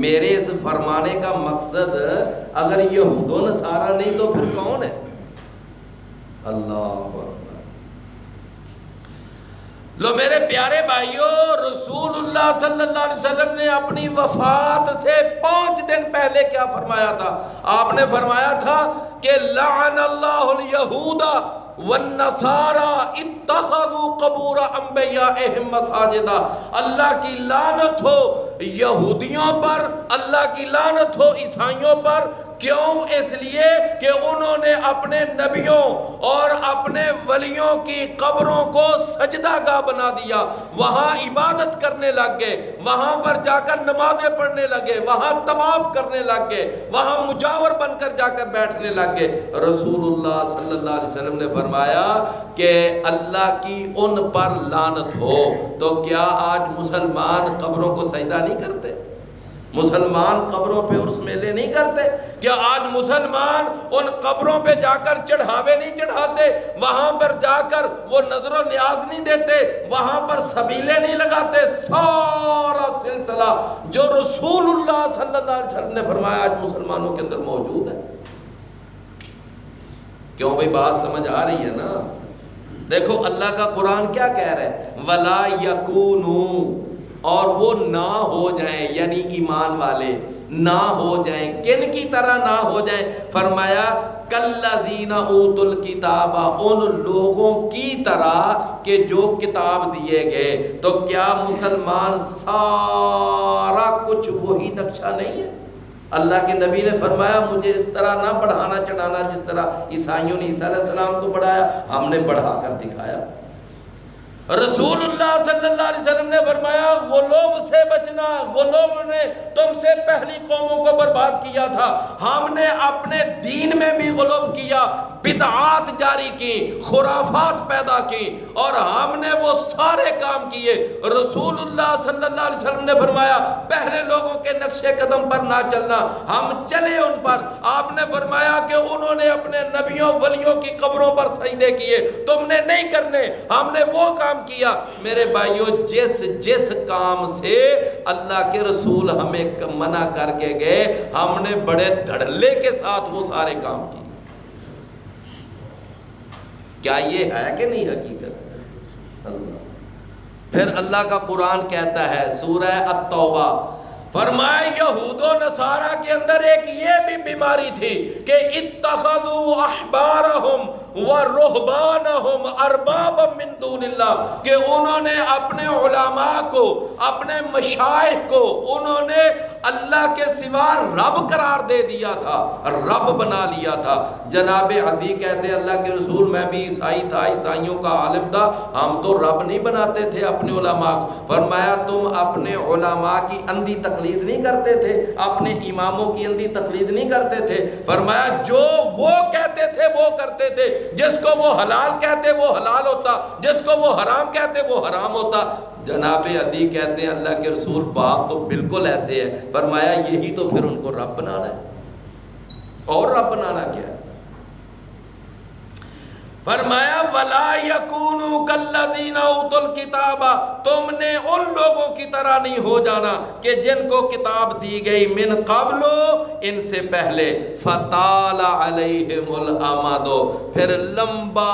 میرے اس فرمانے کا مقصد اگر یہود و نصارہ نہیں تو پھر کون ہے؟ اللہ اکبر۔ لو میرے پیارے بھائیوں، رسول اللہ صلی اللہ علیہ وسلم نے اپنی وفات سے 5 دن پہلے کیا فرمایا تھا؟ آپ نے فرمایا تھا کہ لعن اللہ الیہود والنصارى اتخذوا قبور انبیائہم مساجدا، اللہ کی لعنت ہو یہودیوں پر، اللہ کی لعنت ہو عیسائیوں پر۔ کیوں؟ اس لیے کہ انہوں نے اپنے نبیوں اور اپنے ولیوں کی قبروں کو سجدہ گاہ بنا دیا، وہاں عبادت کرنے لگ گئے، وہاں پر جا کر نمازیں پڑھنے لگے، وہاں طواف کرنے لگ گئے، وہاں مجاور بن کر جا کر بیٹھنے لگ گئے۔ رسول اللہ صلی اللہ علیہ وسلم نے فرمایا کہ اللہ کی ان پر لعنت ہو۔ تو کیا آج مسلمان قبروں کو سجدہ نہیں کرتے؟ مسلمان قبروں پہ عرس میلے نہیں کرتے؟ کیا آج مسلمان ان قبروں پہ جا کر چڑھاوے نہیں چڑھاتے؟ وہاں پر جا کر وہ نظر و نیاز نہیں دیتے؟ وہاں پر سبیلے نہیں لگاتے؟ سارا سلسلہ جو رسول اللہ صلی اللہ علیہ وسلم نے فرمایا آج مسلمانوں کے اندر موجود ہے۔ کیوں بھئی بات سمجھ آ رہی ہے نا؟ دیکھو اللہ کا قرآن کیا کہہ رہا ہے؟ وَلَا يَكُونُوا، اور وہ نہ ہو جائیں، یعنی ایمان والے نہ ہو جائیں۔ کن کی طرح نہ ہو جائیں؟ فرمایا کالذین اوتوا الکتاب، ان لوگوں کی طرح کہ جو کتاب دیے گئے۔ تو کیا مسلمان سارا کچھ وہی نقشہ نہیں ہے؟ اللہ کے نبی نے فرمایا مجھے اس طرح نہ بڑھانا چڑھانا جس طرح عیسائیوں نے عیسیٰ علیہ السلام کو بڑھایا، ہم نے بڑھا کر دکھایا۔ رسول اللہ صلی اللہ علیہ وسلم نے فرمایا غلو سے بچنا، غلو نے تم سے پہلی قوموں کو برباد کیا تھا، ہم نے اپنے دین میں بھی غلو کیا، بدعات جاری کی، خرافات پیدا کی، اور ہم نے وہ سارے کام کیے۔ رسول اللہ صلی اللہ علیہ وسلم نے فرمایا پہلے لوگوں کے نقش قدم پر نہ چلنا، ہم چلے ان پر۔ آپ نے فرمایا کہ انہوں نے اپنے نبیوں ولیوں کی قبروں پر سجدے کیے، تم نے نہیں کرنے، ہم نے وہ کام کیا۔ میرے بھائیو، جس کام سے اللہ کے رسول ہمیں منع کر کے گئے، ہم نے بڑے دھڑلے کے ساتھ وہ سارے کام کیے۔ کیا یہ ہے کہ نہیں حقیقت؟ اللہ پھر اللہ کا قرآن کہتا ہے سورہ التوبہ، فرمایا یہود و نصارہ کے اندر ایک یہ بھی بیماری تھی کہ اتخذوا احبارہم ورہبانہم اربابا من دون اللہ، کہ انہوں نے اپنے علماء کو، اپنے مشائخ کو انہوں نے اللہ کے سوا رب قرار دے دیا تھا، رب بنا لیا تھا۔ جناب عدی کہتے ہیں اللہ کے رسول میں بھی عیسائی تھا، عیسائیوں کا عالم تھا، ہم تو رب نہیں بناتے تھے اپنے علماء کو۔ فرمایا تم اپنے علماء کی اندھی تقلید نہیں کرتے تھے، اپنے اماموں کی اندھی تقلید نہیں کرتے تھے۔ فرمایا جو وہ کہتے تھے وہ کرتے تھے، جس کو وہ حلال کہتے وہ حلال ہوتا، جس کو وہ حرام کہتے وہ حرام ہوتا۔ جناب عدی کہتے ہیں اللہ کے رسول بات تو بالکل ایسے ہے۔ فرمایا یہی تو پھر ان کو رب بنانا ہے، اور رب بنانا کیا ہے؟ فرمایا وَلَا يَكُونُوا كَالَّذِينَ أُوتُوا الْكِتَابَ، تم نے ان لوگوں کی طرح نہیں ہو جانا کہ جن کو کتاب دی گئی من قبل، ان سے پہلے، فَطَالَ عَلَيْهِمُ الْأَمَدُ، پھر لمبا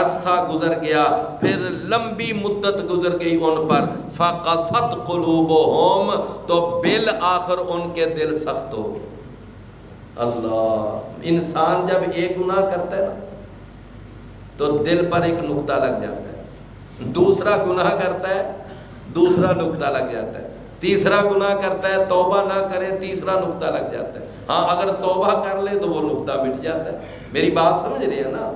عرصہ گزر گیا، پھر لمبی مدت گزر گئی ان پر، فَقَسَتْ قُلُوبُهُمْ، تو بالآخر ان کے دل سخت ہو۔ اللہ، انسان جب ایک گناہ کرتا ہے نا تو دل پر ایک نقطہ لگ جاتا ہے، دوسرا گناہ کرتا ہے دوسرا نقطہ لگ جاتا ہے، تیسرا گناہ کرتا ہے توبہ نہ کرے تیسرا نقطہ لگ جاتا ہے، ہاں اگر توبہ کر لے تو وہ نقطہ مٹ جاتا ہے۔ میری بات سمجھ رہے ہیں نا؟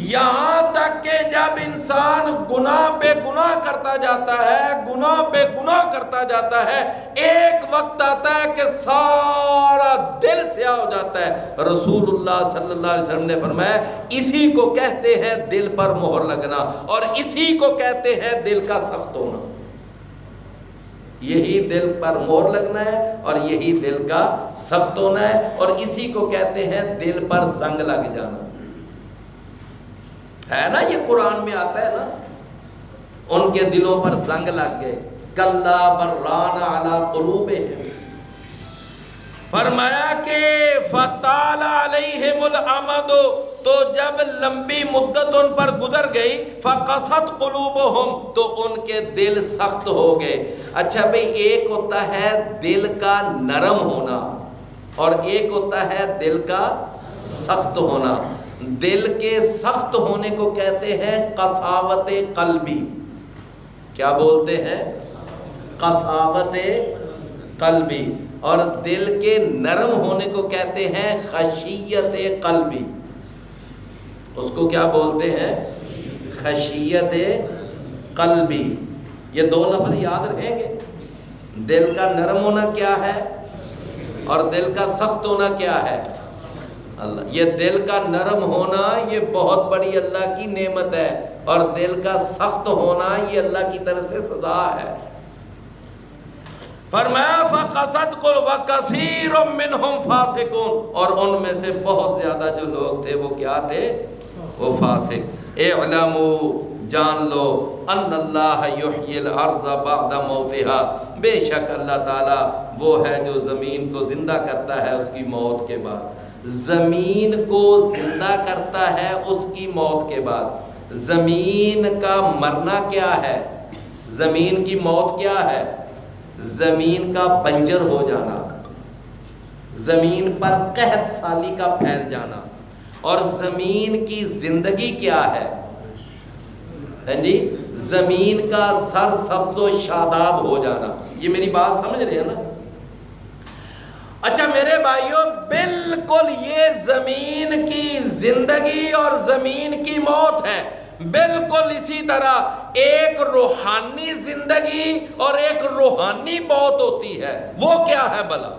یہاں تک کہ جب انسان گناہ پہ گناہ کرتا جاتا ہے، گناہ پہ گناہ کرتا جاتا ہے، ایک وقت آتا ہے کہ سارا دل سیاہ ہو جاتا ہے۔ رسول اللہ صلی اللہ علیہ وسلم نے فرمایا اسی کو کہتے ہیں دل پر مہر لگنا، اور اسی کو کہتے ہیں دل کا سخت ہونا۔ یہی دل پر مہر لگنا ہے اور یہی دل کا سخت ہونا ہے، اور اسی کو کہتے ہیں دل پر زنگ لگ جانا، ہے نا؟ یہ قرآن میں آتا ہے نا، ان کے دلوں پر زنگ لگ گئے، کلا بران علی قلوبہم، فرمایا کہ فطال علیہم الامد، تو جب لمبی مدت ان پر گزر گئی، فقست قلوبہم، تو ان کے دل سخت ہو گئے۔ اچھا بھئی، ایک ہوتا ہے دل کا نرم ہونا اور ایک ہوتا ہے دل کا سخت ہونا۔ دل کے سخت ہونے کو کہتے ہیں قساوت قلبی۔ کیا بولتے ہیں؟ قساوت قلبی۔ اور دل کے نرم ہونے کو کہتے ہیں خشیت قلبی۔ اس کو کیا بولتے ہیں؟ خشیت قلبی۔ یہ دو لفظ یاد رہیں گے، دل کا نرم ہونا کیا ہے اور دل کا سخت ہونا کیا ہے؟ اللہ، یہ دل کا نرم ہونا یہ بہت بڑی اللہ کی نعمت ہے، اور دل کا سخت ہونا یہ اللہ کی طرف سے سزا ہے۔ فرمایا فَقَسَتْ قُلُوبُهُمْ وَكَثِيرٌ مِّنْهُمْ فَاسِقُونَ، اور ان میں سے بہت زیادہ جو لوگ تھے وہ کیا تھے؟ وہ فاسق۔ اعلموا، جان لو، ان اللہ یحیی الارض بعد موتها، بے شک اللہ تعالیٰ وہ ہے جو زمین کو زندہ کرتا ہے اس کی موت کے بعد۔ زمین کو زندہ کرتا ہے اس کی موت کے بعد۔ زمین کا مرنا کیا ہے؟ زمین کی موت کیا ہے؟ زمین کا بنجر ہو جانا، زمین پر قحط سالی کا پھیل جانا۔ اور زمین کی زندگی کیا ہے؟ ہاں جی، زمین کا سر سبز و شاداب ہو جانا۔ یہ میری بات سمجھ رہے ہیں نا؟ اچھا میرے بھائیوں، بالکل یہ زمین کی زندگی اور زمین کی موت ہے۔ بالکل اسی طرح ایک روحانی زندگی اور ایک روحانی موت ہوتی ہے۔ وہ کیا ہے بھلا؟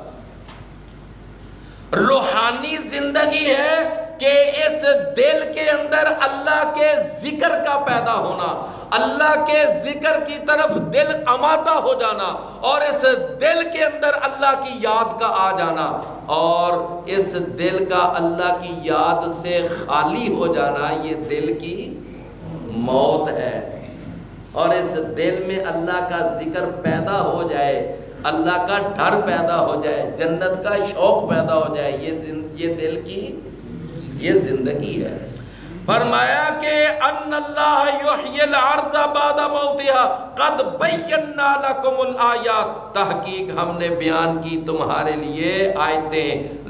روحانی زندگی ہے کہ اس دل کے اندر اللہ کے ذکر کا پیدا ہونا، اللہ کے ذکر کی طرف دل آمادہ ہو جانا، اور اس دل کے اندر اللہ کی یاد کا آ جانا، اور اس دل کا اللہ کی یاد سے خالی ہو جانا، یہ دل کی موت ہے۔ اور اس دل میں اللہ کا ذکر پیدا ہو جائے، اللہ کا ڈر پیدا ہو جائے، جنت کا شوق پیدا ہو جائے، یہ دل کی یہ زندگی ہے۔ فرمایا کہ ان اللہ یحیی الارض بعد موتها قد بینا لکم الآیات، تحقیق ہم نے بیان کی تمہارے لیے آیتیں،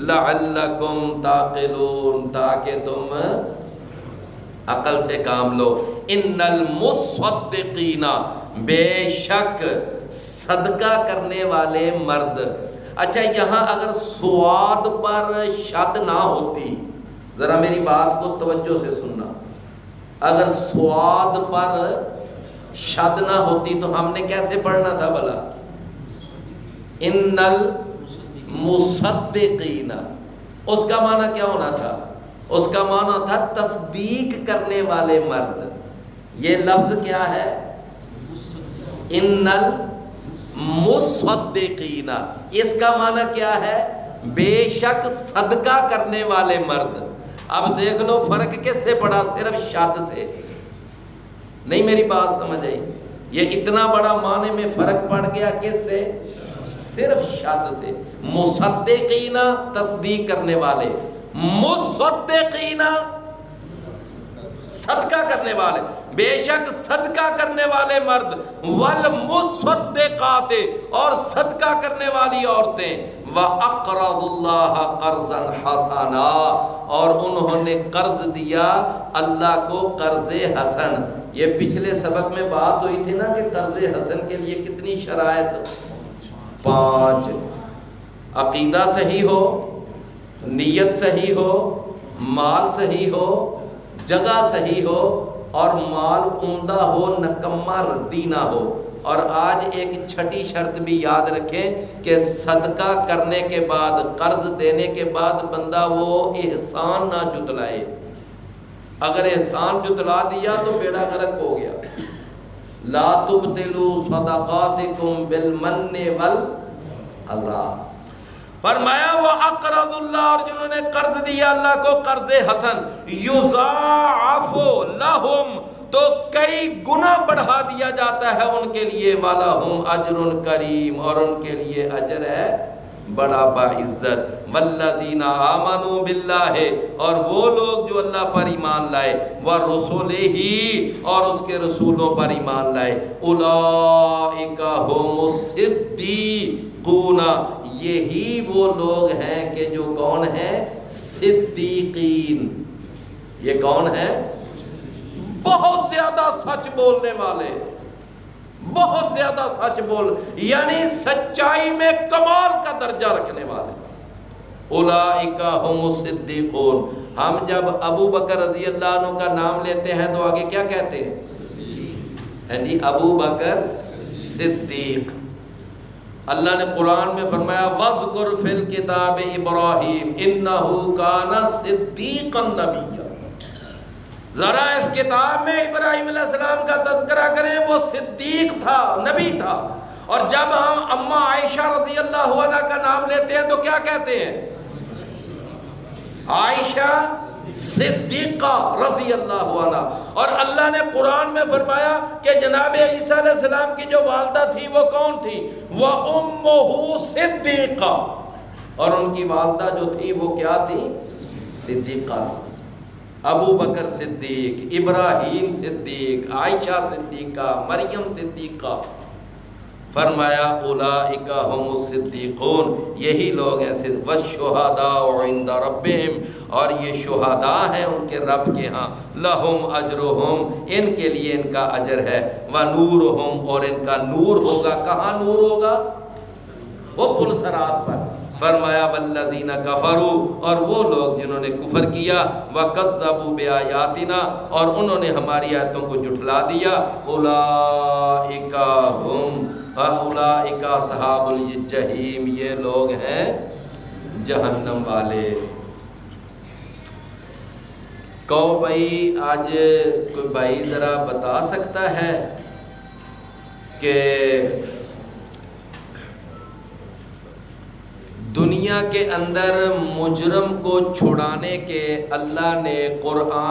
لعلکم تعقلون، تاکہ تم عقل سے کام لو۔ ان المصدقین، بے شک صدقہ کرنے والے مرد۔ اچھا، یہاں اگر سواد پر شد نہ ہوتی، ذرا میری بات کو توجہ سے سننا، اگر سواد پر شد نہ ہوتی تو ہم نے کیسے پڑھنا تھا بھلا؟ ان المصدقین، اس کا معنی کیا ہونا تھا؟ اس کا معنی تھا تصدیق کرنے والے مرد۔ یہ لفظ کیا ہے؟ ان المصدقین، اس کا معنی کیا ہے؟ بے شک صدقہ کرنے والے مرد۔ اب دیکھ لو فرق کس سے پڑا؟ صرف شد سے؟ نہیں میری بات سمجھ آئی؟ یہ اتنا بڑا معنی میں فرق پڑ گیا کس سے؟ صرف شد سے۔ مصدقین تصدیق کرنے والے، مصدقین صدقہ کرنے والے، بے شک صدقہ کرنے والے مرد، والمصدقات، اور صدقہ کرنے والی عورتیں، وَأَقْرَضُ اللَّهَ قَرْضًا حَسَنًا، اور انہوں نے قرض دیا اللہ کو قرض حسن۔ یہ پچھلے سبق میں بات ہوئی تھی نا کہ قرض حسن کے لیے کتنی شرائط؟ 5۔ عقیدہ صحیح ہو، نیت صحیح ہو، مال صحیح ہو، جگہ صحیح ہو، اور مال عمدہ ہو، نکما ردی نہ ہو۔ اور آج ایک چھٹی شرط بھی یاد رکھیں کہ صدقہ کرنے کے بعد، قرض دینے کے بعد بندہ وہ احسان نہ جتلائے۔ اگر احسان جتلا دیا تو بیڑا غرق ہو گیا۔ لا تبطلوا صدقاتکم بالمن والعذا۔ فرمایا وہ اقرض اللہ، اور جنہوں نے قرض دیا اللہ کو قرض حسن، یضاعف لہم، تو کئی گنا بڑھا دیا جاتا ہے ان کے لیے، وَلَهُمْ أَجْرٌ كَرِيمٌ، اور ان کے لیے اجر ہے بڑا باعزت۔ وَالَّذِينَ آمَنُوا بِاللَّهِ، اور وہ لوگ جو اللہ پر ایمان لائے، وَرُسُلِهِ، اور اس کے رسولوں پر ایمان لائے، أُولَئِكَ هُمُ الصِّدِّيقُونَ، یہی وہ لوگ ہیں کہ جو کون ہیں؟ صدیقین۔ یہ کون ہیں؟ بہت زیادہ سچ بولنے والے، بہت زیادہ سچ بول، یعنی سچائی میں کمال کا درجہ رکھنے والے۔ اولئک هم الصدیقون۔ ہم جب ابو بکر رضی اللہ عنہ کا نام لیتے ہیں تو آگے کیا کہتے ہیں؟ یعنی ابو بکر صدیق۔ اللہ نے قرآن میں فرمایا وَاذْكُرْ فِي الْكِتَابِ إِبْرَاهِيمَ إِنَّهُ كَانَ صِدِّيقًا نَبِيًّا۔ ذرا اس کتاب میں ابراہیم علیہ السلام کا تذکرہ کریں، وہ صدیق تھا، نبی تھا۔ اور جب ہم اماں عائشہ رضی اللہ عنہ کا نام لیتے ہیں تو کیا کہتے ہیں؟ عائشہ صدیقہ رضی اللہ عنہ۔ اور اللہ نے قرآن میں فرمایا کہ جناب عیسیٰ علیہ السلام کی جو والدہ تھی وہ کون تھی؟ وَأُمُّهُ صِدِّيقَةٌ، اور ان کی والدہ جو تھی وہ کیا تھی؟ صدیقہ۔ ابو بکر صدیق، ابراہیم صدیق، عائشہ صدیقہ، مریم صدیقہ۔ فرمایا اولئک هم الصدیقون، یہی لوگ ہیں والشہداء عند ربہم، اور یہ شہداء ہیں ان کے رب کے ہاں، لہم اجرہم، ان کے لیے ان کا اجر ہے، ونورہم، اور ان کا نور ہوگا۔ کہاں نور ہوگا؟ وہ پل صراط پر۔ فرمایا والذین کفروا، اور وہ لوگ جنہوں نے کفر کیا، وکذبوا بآیاتنا، اور انہوں نے ہماری آیتوں کو جھٹلا دیا، اولئک اصحاب الجحیم، یہ لوگ ہیں جہنم والے. کہو بھائی آج کوئی بھائی ذرا بتا سکتا ہے کہ دنیا کے اندر مجرم کو چھڑانے کے اللہ نے قرآن